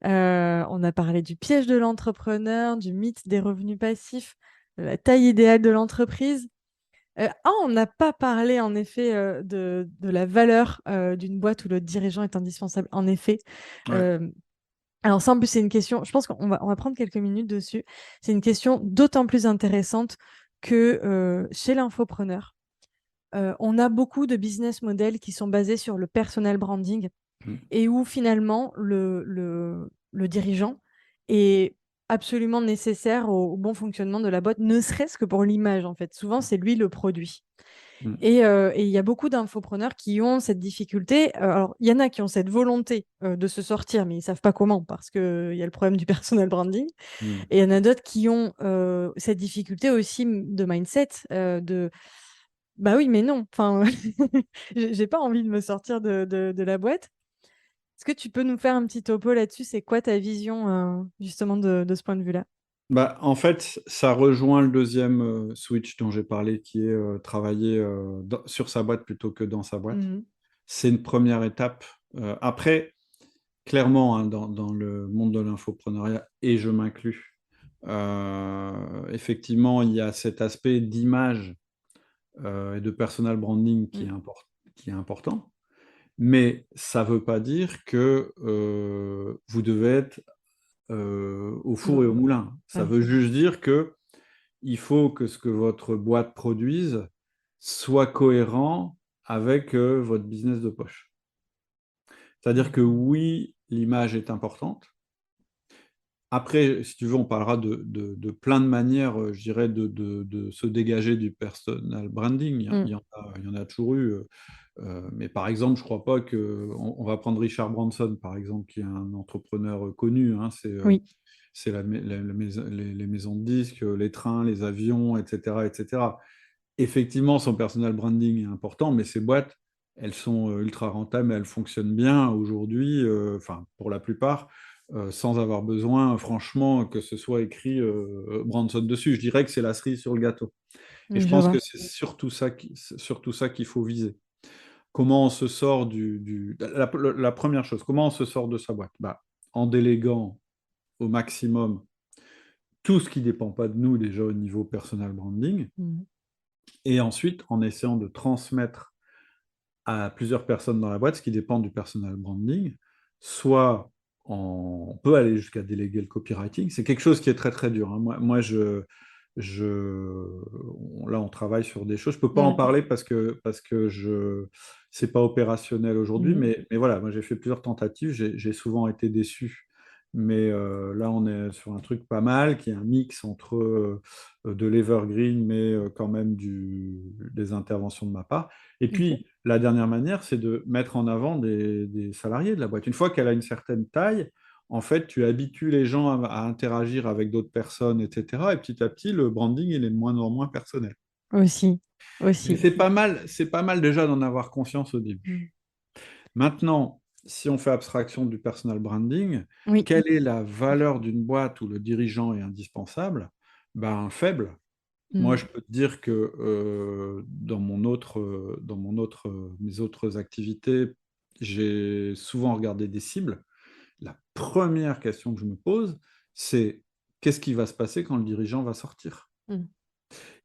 On a parlé du piège de l'entrepreneur, du mythe des revenus passifs, de la taille idéale de l'entreprise. On n'a pas parlé en effet de la valeur d'une boîte où le dirigeant est indispensable. En effet. Ouais. Euh, alors ça, en plus, c'est une question, je pense qu'on va prendre quelques minutes dessus. C'est une question d'autant plus intéressante que chez l'infopreneur, on a beaucoup de business models qui sont basés sur le personal branding Mm. et où finalement le dirigeant est absolument nécessaire au bon fonctionnement de la boîte, ne serait-ce que pour l'image en fait. Souvent, c'est lui le produit. Mm. Et il y a beaucoup d'infopreneurs qui ont cette difficulté. Alors, il y en a qui ont cette volonté de se sortir, mais ils savent pas comment parce qu'il y a le problème du personal branding. Mm. Et il y en a d'autres qui ont cette difficulté aussi de mindset, de bah oui, mais non. Enfin, j'ai pas envie de me sortir de la boîte. Est-ce que tu peux nous faire un petit topo là-dessus? C'est quoi ta vision justement de ce point de vue-là? Bah, en fait, ça rejoint le deuxième switch dont j'ai parlé, qui est travailler sur sa boîte plutôt que dans sa boîte. Mhm. C'est une première étape. Après, clairement, hein, dans le monde de l'infopreneuriat, et je m'inclus, effectivement, il y a cet aspect d'image et de personal branding Mm. qui est important. Mais ça ne veut pas dire que vous devez être au four et Bon, au moulin. Ça ouais. veut juste dire que il faut que ce que votre boîte produise soit cohérent avec votre business de poche. C'est-à-dire que oui, l'image est importante. Après, si tu veux, on parlera de plein de manières, je dirais, de se dégager du personal branding. Mm. Il y en a toujours eu. Mais par exemple, je ne crois pas que... On va prendre Richard Branson, par exemple, qui est un entrepreneur connu. Hein, Oui. c'est les maisons de disques, les trains, les avions, etc., etc. Effectivement, son personal branding est important, mais ces boîtes, elles sont ultra rentables, elles fonctionnent bien aujourd'hui, enfin, pour la plupart, sans avoir besoin, franchement, que ce soit écrit Branson dessus. Je dirais que c'est la cerise sur le gâteau. Et je Je pense que vois. c'est surtout ça qu'il faut viser. Comment on se sort la première chose, comment on se sort de sa boîte? Bah, en déléguant au maximum tout ce qui ne dépend pas de nous déjà au niveau personal branding, Mm. et ensuite en essayant de transmettre à plusieurs personnes dans la boîte ce qui dépend du personal branding, soit on peut aller jusqu'à déléguer le copywriting. C'est quelque chose qui est très très dur, hein. Là, on travaille sur des choses. Je ne peux pas en Ouais. parler parce que c'est pas opérationnel aujourd'hui, Mhm. mais voilà, moi j'ai fait plusieurs tentatives, j'ai souvent été déçu. Mais là, on est sur un truc pas mal, qui est un mix entre de l'evergreen, mais quand même des interventions de ma part. Et Ok. puis, la dernière manière, c'est de mettre en avant des salariés de la boîte. Une fois qu'elle a une certaine taille, en fait, tu habitues les gens à interagir avec d'autres personnes, etc. Et petit à petit, le branding, il est de moins en moins personnel. Aussi. Mais Aussi. c'est pas mal déjà d'en avoir conscience au Mm. début. Maintenant, si on fait abstraction du personal branding, Oui. quelle est la valeur d'une boîte où le dirigeant est indispensable? Ben, faible. Moi, Mm. je peux te dire que mes autres activités, j'ai souvent regardé des cibles. La première question que je me pose, c'est qu'est-ce qui va se passer quand le dirigeant va sortir? Mm.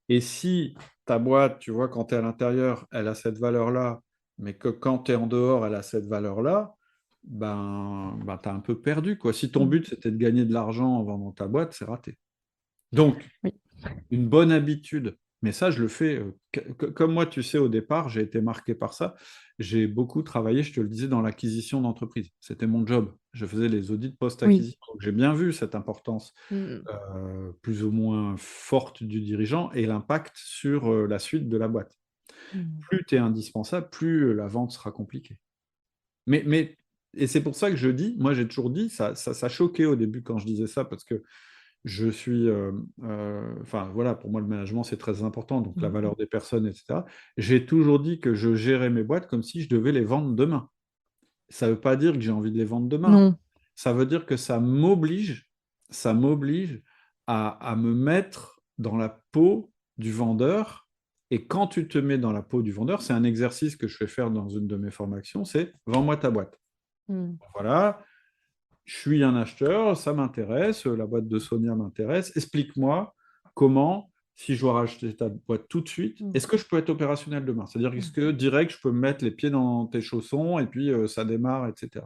Et si ta boîte, tu vois, quand tu es à l'intérieur, elle a cette valeur-là, mais que quand tu es en dehors, elle a cette valeur-là, ben tu as un peu perdu, quoi. Si ton Mm. but, c'était de gagner de l'argent en vendant ta boîte, c'est raté. Donc, Oui. une bonne habitude. Mais ça, je le fais. Comme moi, tu sais, au départ, j'ai été marqué par ça. J'ai beaucoup travaillé, je te le disais, dans l'acquisition d'entreprise. C'était mon job. Je faisais les audits Oui. post-acquisition. Donc, j'ai bien vu cette importance Mm. plus ou moins forte du dirigeant et l'impact sur la suite de la boîte. Mm. Plus tu es indispensable, plus la vente sera compliquée. Mais, et c'est pour ça que je dis, moi j'ai toujours dit, ça choquait au début quand je disais ça, parce que je suis, enfin voilà, pour moi le management c'est très important, donc la Mm. valeur des personnes, etc. J'ai toujours dit que je gérais mes boîtes comme si je devais les vendre demain. Ça ne veut pas dire que j'ai envie de les vendre demain. Non. Ça veut dire que ça m'oblige à me mettre dans la peau du vendeur. Et quand tu te mets dans la peau du vendeur, c'est un exercice que je fais faire dans une de mes formations, c'est vends-moi ta boîte. Mm. Voilà, je suis un acheteur, ça m'intéresse, la boîte de Sonia m'intéresse. Explique-moi comment, si je dois racheter ta boîte tout de suite, Mm. est-ce que je peux être opérationnel demain? C'est-à-dire, est-ce Mm. que direct, je peux me mettre les pieds dans tes chaussons et puis ça démarre, etc.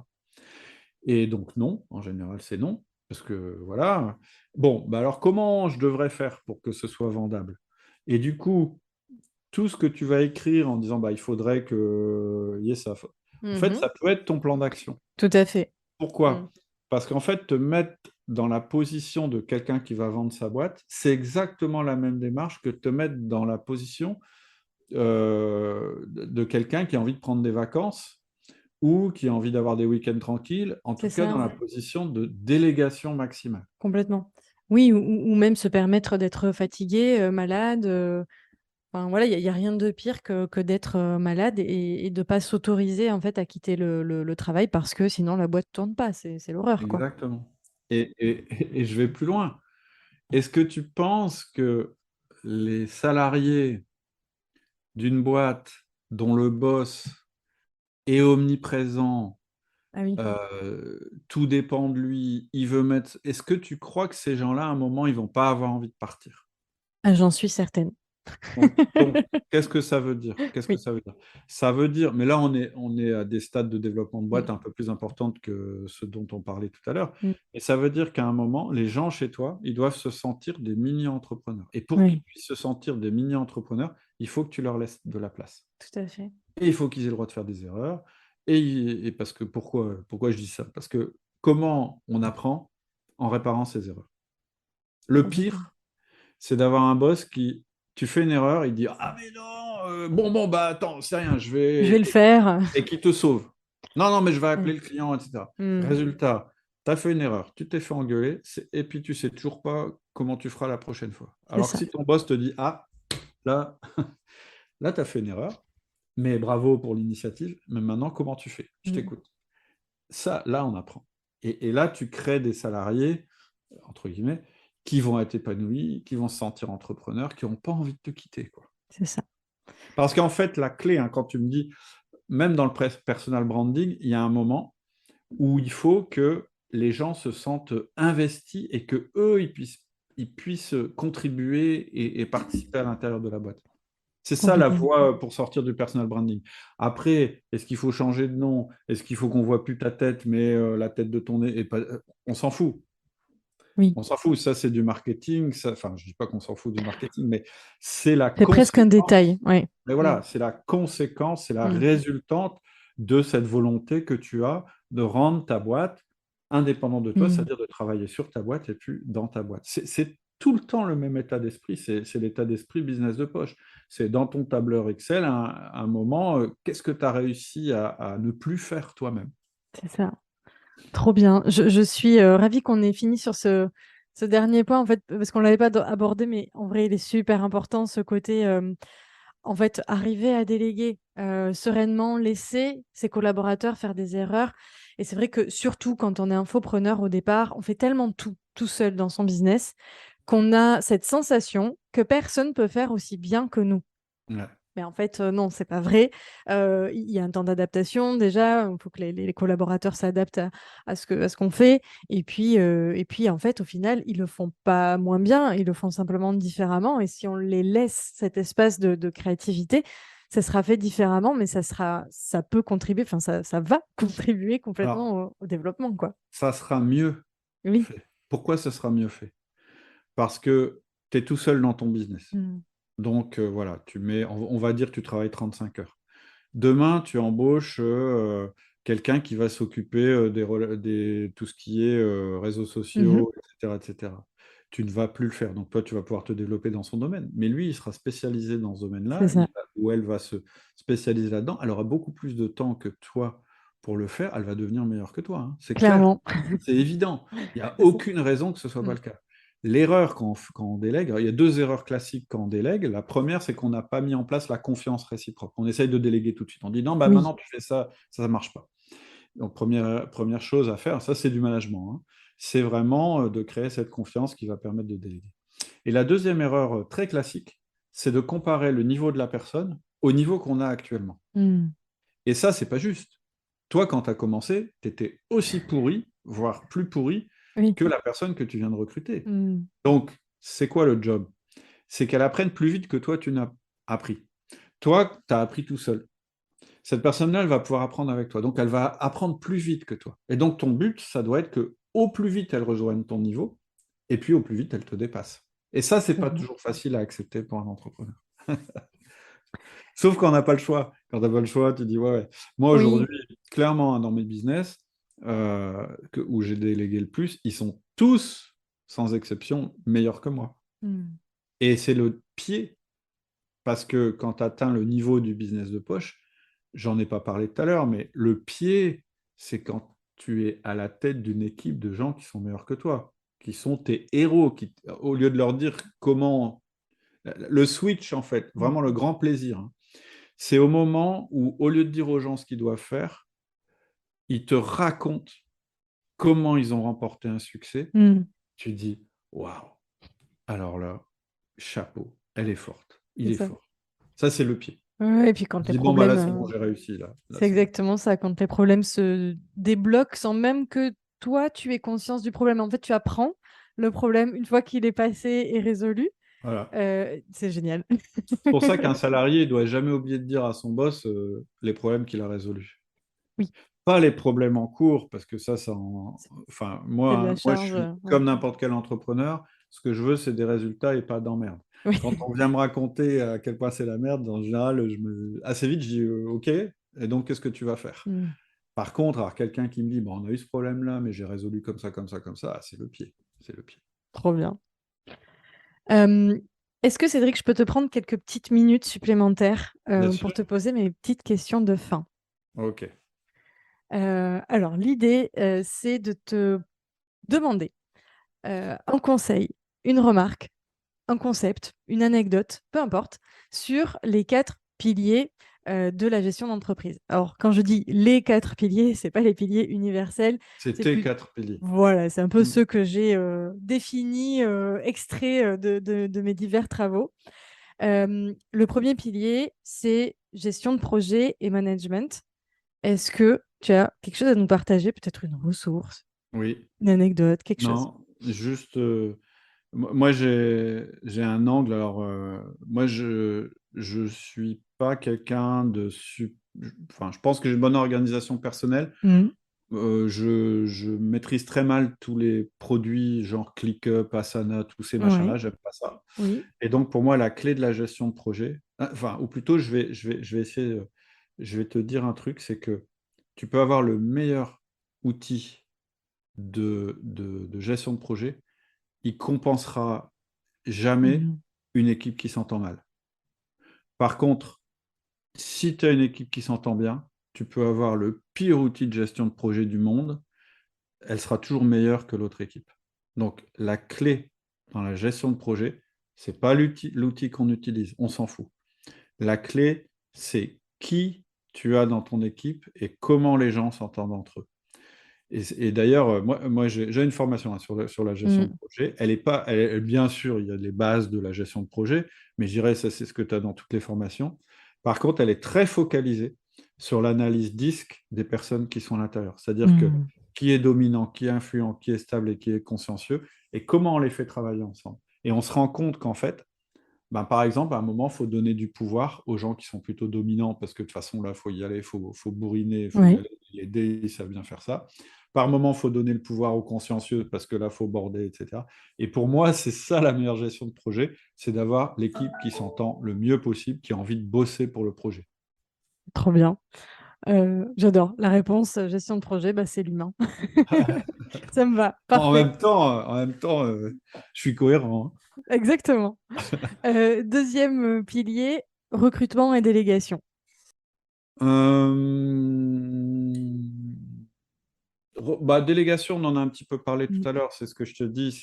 Et donc non, en général, c'est non, parce que voilà. Bon, bah alors comment je devrais faire pour que ce soit vendable? Et du coup, tout ce que tu vas écrire en disant, bah, il faudrait que ça. En fait, Mhm. ça peut être ton plan d'action. Tout à fait. Mm. Pourquoi? Parce qu'en fait, te mettre dans la position de quelqu'un qui va vendre sa boîte, c'est exactement la même démarche que te mettre dans la position de quelqu'un qui a envie de prendre des vacances ou qui a envie d'avoir des week-ends tranquilles, en C'est tout cas ça, dans la position de délégation maximale. complètement. Oui, ou même se permettre d'être fatigué, malade. Enfin, voilà, il y a rien de pire que d'être malade et de pas s'autoriser en fait à quitter le travail parce que sinon la boîte tourne pas. C'est l'horreur, quoi. Exactement. Et je vais plus loin. Est-ce que tu penses que les salariés d'une boîte dont le boss est omniprésent, Ah oui. tout dépend de lui, il veut mettre... Est-ce que tu crois que ces gens-là, à un moment, ils vont pas avoir envie de partir? Ah, j'en suis certaine. Donc, qu'est-ce que ça veut dire? Qu'est-ce que Oui. ça veut dire? Ça veut dire, mais là, on est à des stades de développement de boîte Mm. un peu plus importantes que ceux dont on parlait tout à l'heure. Mm. Et ça veut dire qu'à un moment, les gens chez toi, ils doivent se sentir des mini-entrepreneurs. Et pour qu'ils Oui, puissent se sentir des mini-entrepreneurs, il faut que tu leur laisses de la place. tout à fait. Et il faut qu'ils aient le droit de faire des erreurs. Et parce que pourquoi je dis ça? Parce que comment on apprend en réparant ses erreurs? Le Complètement. pire, c'est d'avoir un boss qui, tu fais une erreur, il dit ah mais non, bon, bah attends, c'est rien, je Je vais vais. le faire. Et qui te sauve. Non, non, mais je vais Mm. appeler le client, etc. Mm. Résultat, tu as fait une erreur, tu t'es fait engueuler, et puis tu sais toujours pas comment tu feras la prochaine fois. C'est Alors que ça. si ton boss te dit ah, là, là, tu as fait une erreur, mais bravo pour l'initiative, mais maintenant, comment tu fais? Je Mm. t'écoute. Ça, là, on apprend. Et là, tu crées des salariés, entre guillemets, qui vont être épanouis, qui vont se sentir entrepreneurs, qui n'ont pas envie de te quitter, quoi. C'est ça. Parce qu'en fait, la clé, hein, quand tu me dis, même dans le personal branding, il y a un moment où il faut que les gens se sentent investis et que eux, ils puissent contribuer et participer à l'intérieur de la boîte. C'est ça la Complètement. voie pour sortir du personal branding. Après, est-ce qu'il faut changer de nom? Est-ce qu'il faut qu'on voit plus ta tête, mais la tête de ton nez et pas... On s'en fout. Oui. On s'en fout. Ça, c'est du marketing. Ça... Enfin, je dis pas qu'on s'en fout du marketing, mais c'est la C'est presque un détail. conséquence. Oui. Mais Mm. voilà, c'est la conséquence, c'est la Mm. résultante de cette volonté que tu as de rendre ta boîte indépendante de toi, Mm. c'est-à-dire de travailler sur ta boîte et plus dans ta boîte. C'est tout le temps le même état d'esprit, c'est l'état d'esprit business de poche. C'est dans ton tableur Excel, un moment, qu'est-ce que tu as réussi à ne plus faire toi-même? C'est ça. Trop bien. Je suis ravie qu'on ait fini sur ce dernier point, en fait, parce qu'on ne l'avait pas abordé, mais en vrai, il est super important, ce côté, en fait, arriver à déléguer sereinement, laisser ses collaborateurs faire des erreurs. Et c'est vrai que surtout quand on est infopreneur au départ, on fait tellement tout seul dans son business qu'on a cette sensation que personne ne peut faire aussi bien que nous. Ouais. Mais en fait, non, c'est pas vrai. Il y a un temps d'adaptation déjà. Il faut que les collaborateurs s'adaptent à ce qu'on fait. Et puis, en fait, au final, ils le font pas moins bien. Ils le font simplement différemment. Et si on les laisse cet espace de créativité, ça sera fait différemment, mais ça peut contribuer. Enfin, ça va contribuer Alors, complètement au développement, quoi. ça sera mieux Oui. fait. Pourquoi ça sera mieux fait? Parce que tu es tout seul dans ton business. Mm. Donc voilà, on va dire que tu travailles 35 heures. Demain, tu embauches quelqu'un qui va s'occuper tout ce qui est réseaux Mhm. sociaux, etc., etc. Tu ne vas plus le faire. Donc toi, tu vas pouvoir te développer dans son domaine. Mais lui, il sera spécialisé dans ce C'est domaine-là, ça. ou elle va se spécialiser là-dedans. Elle aura beaucoup plus de temps que toi pour le faire. Elle va devenir meilleure que toi, hein. C'est clair, Clairement. c'est évident. Il n'y a C'est ça. aucune raison que ce ne soit pas Mm. le cas. L'erreur quand on délègue, alors, il y a deux erreurs classiques quand on délègue. La première, c'est qu'on n'a pas mis en place la confiance réciproque. On essaye de déléguer tout de suite. On dit non, bah Oui. maintenant tu fais ça, ça ne marche pas. Donc première chose à faire, ça c'est du management, hein. C'est vraiment de créer cette confiance qui va permettre de déléguer. Et la deuxième erreur très classique, c'est de comparer le niveau de la personne au niveau qu'on a actuellement. Mm. Et ça, c'est pas juste. Toi, quand tu as commencé, tu étais aussi pourri, voire plus pourri Oui. que la personne que tu viens de recruter. Mm. Donc, c'est quoi le job? C'est qu'elle apprenne plus vite que toi, tu n'as appris. Toi, tu as appris tout seul. Cette personne-là, elle va pouvoir apprendre avec toi. Donc, elle va apprendre plus vite que toi. Et donc, ton but, ça doit être que au plus vite, elle rejoigne ton niveau, et puis au plus vite, elle te dépasse. Et ça, c'est pas toujours facile à accepter pour un entrepreneur. Sauf quand on n'a pas le choix. Quand tu n'as pas le choix, tu dis, ouais, ouais. Moi, Oui. aujourd'hui, clairement, hein, dans mes business, où j'ai délégué le plus, ils sont tous, sans exception, meilleurs que moi. Mm. Et c'est le pied Parce que quand tu atteins le niveau du business de poche, j'en ai pas parlé tout à l'heure, mais le pied, c'est quand tu es à la tête d'une équipe de gens qui sont meilleurs que toi, qui sont tes héros, qui, au lieu de leur dire comment... Le switch, en fait, vraiment le grand plaisir, hein, c'est au moment où, au lieu de dire aux gens ce qu'ils doivent faire, ils te racontent comment ils ont remporté un succès. Mm. Tu dis, waouh, alors là, chapeau, elle est forte, il C'est est ça. fort. Ça, c'est le pied. Ouais, et puis Je quand les dis, bon, bah problèmes, là, c'est bon, j'ai réussi, là. Là, c'est c'est bon. exactement ça, quand les problèmes se débloquent sans même que toi, tu aies conscience du problème. En fait, tu apprends le problème une fois qu'il est passé et résolu. Voilà. C'est génial. C'est pour ça qu'un salarié ne doit jamais oublier de dire à son boss les problèmes qu'il a résolus. Oui, Pas les problèmes en cours, parce que enfin, c'est de la moi, je charge. suis Ouais. comme n'importe quel entrepreneur. Ce que je veux, c'est des résultats et pas d'emmerde. Oui. Quand on vient me raconter à quel point c'est la merde, en général, assez vite, je dis OK, et donc qu'est-ce que tu vas faire? Mm. Par contre, alors quelqu'un qui me dit bon, on a eu ce problème-là, mais j'ai résolu comme ça, comme ça, comme ça, c'est le pied. C'est le pied. Trop bien. Euh, Est-ce que Cédric, je peux te prendre quelques petites minutes supplémentaires Bien pour sûr. te poser mes petites questions de fin? OK. Alors, l'idée, c'est de te demander un conseil, une remarque, un concept, une anecdote, peu importe, sur les quatre piliers de la gestion d'entreprise. Alors, quand je dis les quatre piliers, c'est pas les piliers universels, c'est C'était plus... quatre piliers. Voilà, c'est un peu Mm. ceux que j'ai définis, extraits de mes divers travaux. Le premier pilier, c'est gestion de projet et management. Est-ce que tu as quelque chose à nous partager, peut-être une ressource, Oui. une anecdote, quelque chose? Non, juste, moi j'ai un angle. Alors, moi je suis pas quelqu'un enfin, je pense que j'ai une bonne organisation personnelle. Mhm. Je maîtrise très mal tous les produits genre ClickUp, Asana, tous ces Ouais, machins-là, j'aime pas ça. oui. Et donc pour moi, la clé de la gestion de projet, enfin, ou plutôt je vais essayer, je vais te dire un truc, c'est que tu peux avoir le meilleur outil de gestion de projet, il compensera jamais Mhm. une équipe qui s'entend mal. Par contre, si tu as une équipe qui s'entend bien, tu peux avoir le pire outil de gestion de projet du monde, elle sera toujours meilleure que l'autre équipe. Donc, la clé dans la gestion de projet, c'est pas l'outil qu'on utilise, on s'en fout. La clé, c'est qui tu as dans ton équipe et comment les gens s'entendent entre eux. Et d'ailleurs, moi j'ai une formation, hein, sur la gestion de Mhm. projet. Elle est pas, bien sûr, il y a les bases de la gestion de projet, mais je dirais ça, c'est ce que tu as dans toutes les formations. Par contre, elle est très focalisée sur l'analyse disque des personnes qui sont à l'intérieur. C'est-à-dire que Mhm. qui est dominant, qui est influent, qui est stable et qui est consciencieux, et comment on les fait travailler ensemble. Et on se rend compte qu'en fait, ben, par exemple, à un moment, il faut donner du pouvoir aux gens qui sont plutôt dominants, parce que de toute façon, là, il faut y aller, il faut bourriner, il faut y Ouais, aller, les aider, ils savent bien faire ça. Par moment, il faut donner le pouvoir aux consciencieux, parce que là, il faut border, etc. Et pour moi, c'est ça la meilleure gestion de projet, c'est d'avoir l'équipe qui s'entend le mieux possible, qui a envie de bosser pour le projet. trop bien. J'adore. La réponse, gestion de projet, bah, c'est l'humain. Ça me va. Parfait. En même temps, je suis cohérent, Exactement. Deuxième pilier, recrutement et délégation. hein. Bah, délégation, on en a un petit peu parlé tout Mm. à l'heure. C'est ce que je te dis,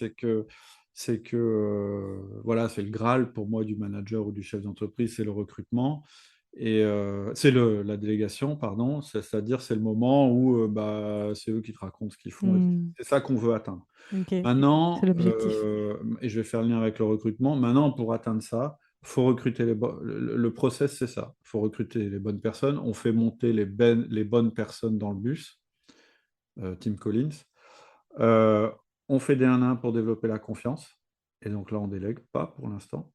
voilà, c'est le Graal pour moi du manager ou du chef d'entreprise, c'est le recrutement et c'est la délégation, pardon. C'est-à-dire c'est le moment où bah, c'est eux qui te racontent ce qu'ils font. Mm. C'est ça qu'on veut atteindre. Ok, c'est Maintenant, l'objectif. et je vais faire le lien avec le recrutement. Maintenant, pour atteindre ça, faut recruter le process, c'est ça. Il faut recruter les bonnes personnes. On fait monter les bonnes personnes dans le bus. Tim Collins. Euh, on fait des 1-1 pour développer la confiance. Et donc là, on délègue pas pour l'instant.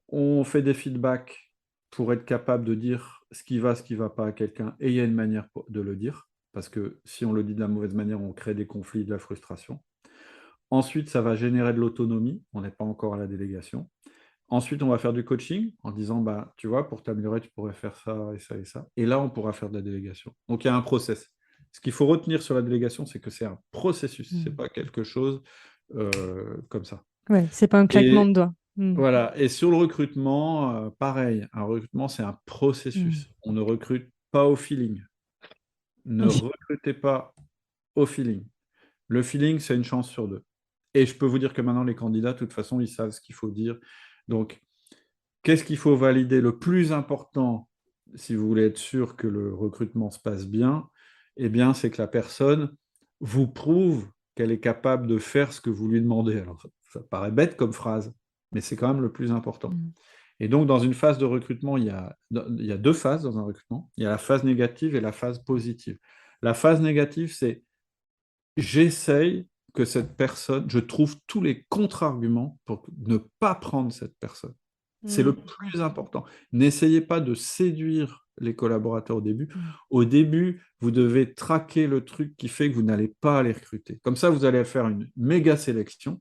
On fait des feedbacks pour être capable de dire ce qui va pas à quelqu'un. Et il y a une manière de le dire. Parce que si on le dit de la mauvaise manière, on crée des conflits, de la frustration. Ensuite, ça va générer de l'autonomie. On n'est pas encore à la délégation. Ensuite, on va faire du coaching en disant, bah, tu vois, pour t'améliorer, tu pourrais faire ça et ça et ça. Et là, on pourra faire de la délégation. Donc, il y a un process. Ce qu'il faut retenir sur la délégation, c'est que c'est un processus. C'est Mm. pas quelque chose comme ça. Ouais, c'est pas un claquement Et de doigts. Mm. Voilà. Et sur le recrutement, pareil. Un recrutement, c'est un Mm. processus. On ne recrute pas au feeling. Ne Oui. recrutez pas au feeling. Le feeling, c'est une chance sur deux. Et je peux vous dire que maintenant, les candidats, de toute façon, ils savent ce qu'il faut dire. Donc, qu'est-ce qu'il faut valider? Le plus important, si vous voulez être sûr que le recrutement se passe bien, eh bien, c'est que la personne vous prouve qu'elle est capable de faire ce que vous lui demandez. Alors, ça paraît bête comme phrase, mais c'est quand même le plus important. Mm. Et donc, dans une phase de recrutement, il y a deux phases dans un recrutement. Il y a la phase négative et la phase positive. La phase négative, c'est j'essaye que cette personne, je trouve tous les contre-arguments pour ne pas prendre cette personne. C'est le Mm. plus important. N'essayez pas de séduire les collaborateurs au début. Mm. Au début, vous devez traquer le truc qui fait que vous n'allez pas les recruter. Comme ça, vous allez faire une méga sélection.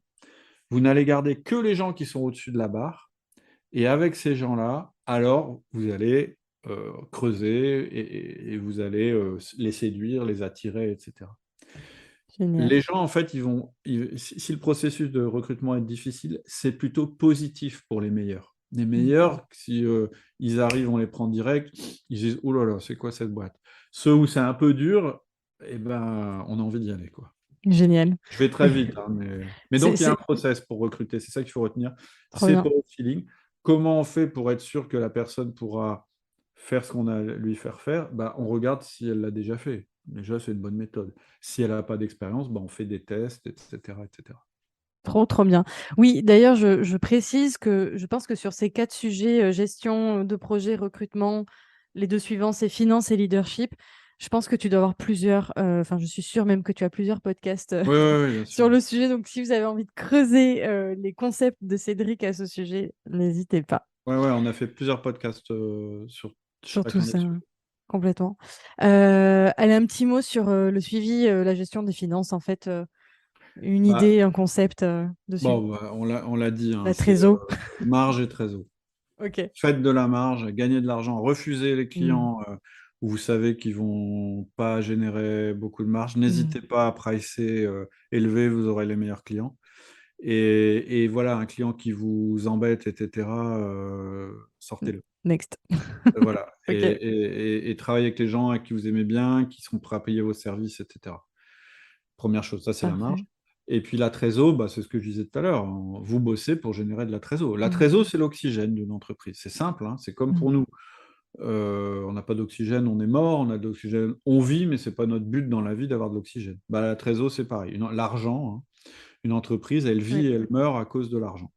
Vous n'allez garder que les gens qui sont au-dessus de la barre. Et avec ces gens-là, alors, vous allez creuser et vous allez les séduire, les attirer, etc. Génial. Les gens, en fait, si le processus de recrutement est difficile, c'est plutôt positif pour les meilleurs. Les Mm. meilleurs, si ils arrivent, on les prend direct, ils disent, oh là là, c'est quoi cette boîte? Ceux où c'est un peu dur, eh ben, on a envie d'y aller, quoi. Génial. Je vais très vite, hein, mais C'est donc il y a un c'est process pour recruter, c'est ça qu'il faut retenir. trop C'est bien. pour le feeling. Comment on fait pour être sûr que la personne pourra faire ce qu'on a à lui faire faire? Bah, on regarde si elle l'a déjà fait. Déjà, c'est une bonne méthode. Si elle n'a pas d'expérience, bah, on fait des tests, etc., etc. Trop, trop bien. Oui, d'ailleurs, je précise que je pense que sur ces quatre sujets, gestion de projet, recrutement, les deux suivants, c'est finance et leadership. Je pense que tu dois avoir plusieurs, enfin, je suis sûre même que tu as plusieurs podcasts Oui, oui, oui, bien sur sûr. le sujet. Donc, si vous avez envie de creuser les concepts de Cédric à ce sujet, n'hésitez pas. Ouais, ouais, on a fait plusieurs podcasts sur Sur tout chacun des ça, sujets. complètement. Allez, un petit mot sur le suivi, la gestion des finances, en fait, une Bah, idée, un concept dessus. bon, bah, on l'a dit, hein, La c'est trésor. marge et trésor. Ok. Faites de la marge, gagnez de l'argent, refusez les Mm, clients où vous savez qu'ils vont pas générer beaucoup de marge. mm, N'hésitez pas à pricer élevé, vous aurez les meilleurs clients. Et voilà, un client qui vous embête, etc., mm. sortez-le. Next. Voilà. Et, Ok, et travaillez avec les gens avec qui vous aimez bien, qui sont prêts à payer vos services, etc. Première chose, ça c'est la marge. parfait. Et puis la trésor, bah, c'est ce que je disais tout à l'heure. Vous bossez pour générer de la trésor. La Mm, trésor, c'est l'oxygène d'une entreprise. C'est simple, hein, c'est comme mm. pour nous. On n'a pas d'oxygène, on est mort. On a de l'oxygène, on vit, mais c'est pas notre but dans la vie d'avoir de l'oxygène. Bah, la trésor, c'est pareil. L'argent, hein, une entreprise, elle vit Oui, et elle meurt à cause de l'argent.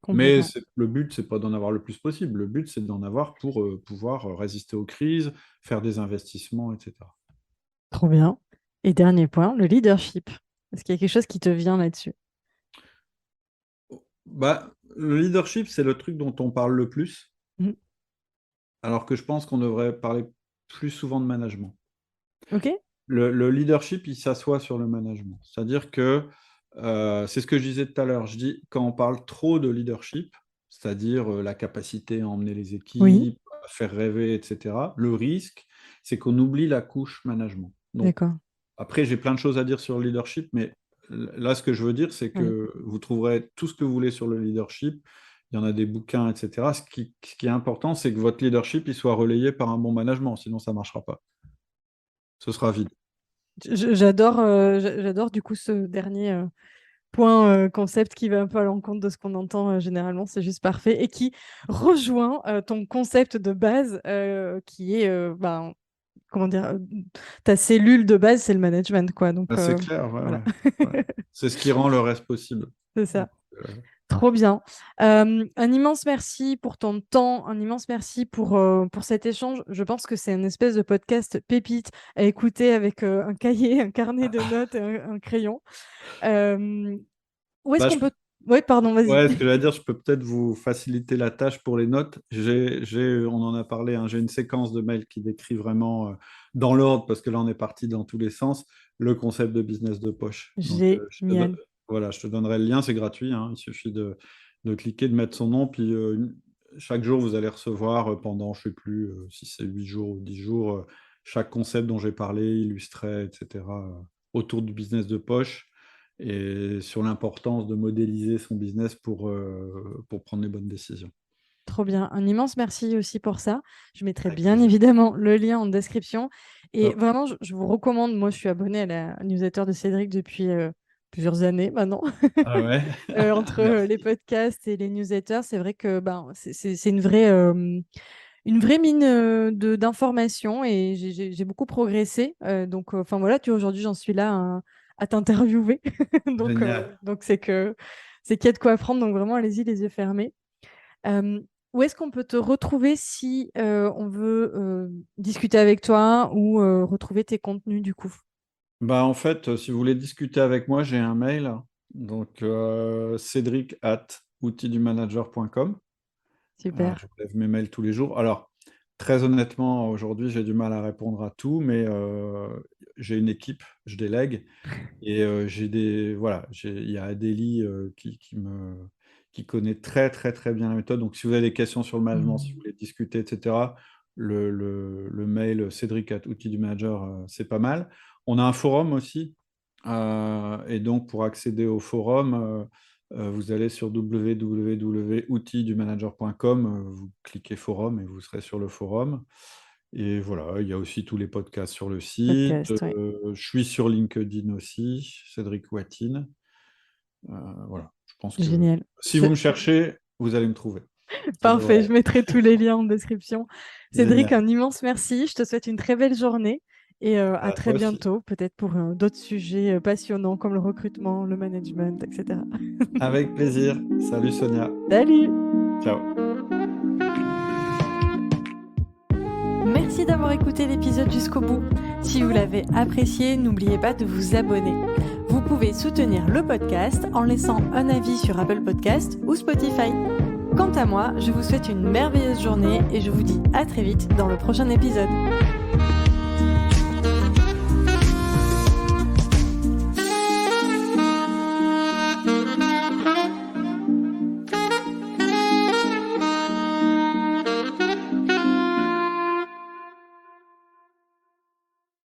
Mais complètement. le but, c'est pas d'en avoir le plus possible. Le but, c'est d'en avoir pour pouvoir résister aux crises, faire des investissements, etc. Trop bien. Et dernier point, le leadership. Est-ce qu'il y a quelque chose qui te vient là-dessus? Bah, le leadership, c'est le truc dont on parle le plus, Mm. alors que je pense qu'on devrait parler plus souvent de management. Ok? Le leadership, il s'assoit sur le management. C'est-à-dire que c'est ce que je disais tout à l'heure. Je dis, quand on parle trop de leadership, c'est-à-dire la capacité à emmener les Oui, équipes, à faire rêver, etc., le risque, c'est qu'on oublie la couche management. Donc, d'accord. après, j'ai plein de choses à dire sur le leadership, mais là, ce que je veux dire, c'est Oui. que vous trouverez tout ce que vous voulez sur le leadership. Il y en a des bouquins, etc. Ce qui est important, c'est que votre leadership il soit relayé par un bon management, sinon ça ne marchera pas. Ce sera vide. J'adore du coup ce dernier point concept qui va un peu à l'encontre de ce qu'on entend généralement. C'est juste parfait et qui rejoint ton concept de base qui est ben, comment dire, ta cellule de base, c'est le management, quoi. Donc, Ah, c'est clair, ouais, voilà, ouais, ouais. C'est ce qui rend le reste possible. c'est Donc, ça. Trop bien. Un immense merci pour ton temps, un immense merci pour cet échange. Je pense que c'est une espèce de podcast pépite à écouter avec un cahier, un carnet de notes et un crayon. Euh, Où est-ce bah, qu'on peut... Oui, pardon, vas-y. ouais, ce que j'allais dire, je peux peut-être vous faciliter la tâche pour les notes. On en a parlé, hein, j'ai une séquence de mails qui décrit vraiment dans l'ordre, parce que là, on est parti dans tous les sens, le concept de business de poche. Donc, Génial. voilà, je te donnerai le lien, c'est gratuit, hein, il suffit de cliquer, de mettre son nom, puis chaque jour, vous allez recevoir pendant, je ne sais plus si c'est 8 jours ou 10 jours, chaque concept dont j'ai parlé, illustré, etc., autour du business de poche. et sur l'importance de modéliser son business pour prendre les bonnes décisions. Trop bien. Un immense merci aussi pour ça. Je mettrai Avec bien plaisir. évidemment le lien en description. Et Top. vraiment, je vous recommande, moi je suis abonnée à la newsletter de Cédric depuis plusieurs années maintenant. Ah ouais, Entre les merci. podcasts et les newsletters, c'est vrai que ben, c'est une vraie mine d'informations et j'ai beaucoup progressé. Donc, enfin voilà, tu vois, aujourd'hui, j'en suis là à t'interviewer. Génial. Donc c'est qu'il y a de quoi apprendre. Donc, vraiment, allez-y, les yeux fermés. Euh, Où est-ce qu'on peut te retrouver si on veut discuter avec toi ou retrouver tes contenus du coup? Bah, en fait, si vous voulez discuter avec moi, j'ai un mail, donc cédric@outildumanager.com. Je Super. relève mes mails tous les jours. Alors, très honnêtement, aujourd'hui, j'ai du mal à répondre à tout, mais j'ai une équipe, je délègue, et voilà, il y a Adélie qui connaît très, très, très bien la méthode. Donc, si vous avez des questions sur le management, si vous Hmm. voulez discuter, etc., le mail cédric@outildumanager, c'est pas mal. On a un forum aussi, et donc, pour accéder au forum, vous allez sur www.outildumanager.com, vous cliquez forum et vous serez sur le forum. Et voilà, il y a aussi tous les podcasts sur le site. Podcast, oui. Je suis sur LinkedIn aussi, Cédric Watine. Voilà, je pense que Génial. si vous me cherchez, vous allez me trouver. Ça devrait Parfait, je aller. mettrai tous les liens en description. Cédric, Génial. un immense merci. Je te souhaite une très belle journée et à À très toi aussi. bientôt, peut-être pour d'autres sujets passionnants comme le recrutement, le management, etc. Avec plaisir. Salut Sonia. Salut! Ciao. Merci d'avoir écouté l'épisode jusqu'au bout. Si vous l'avez apprécié, n'oubliez pas de vous abonner. Vous pouvez soutenir le podcast en laissant un avis sur Apple Podcast ou Spotify. Quant à moi, je vous souhaite une merveilleuse journée et je vous dis à très vite dans le prochain épisode.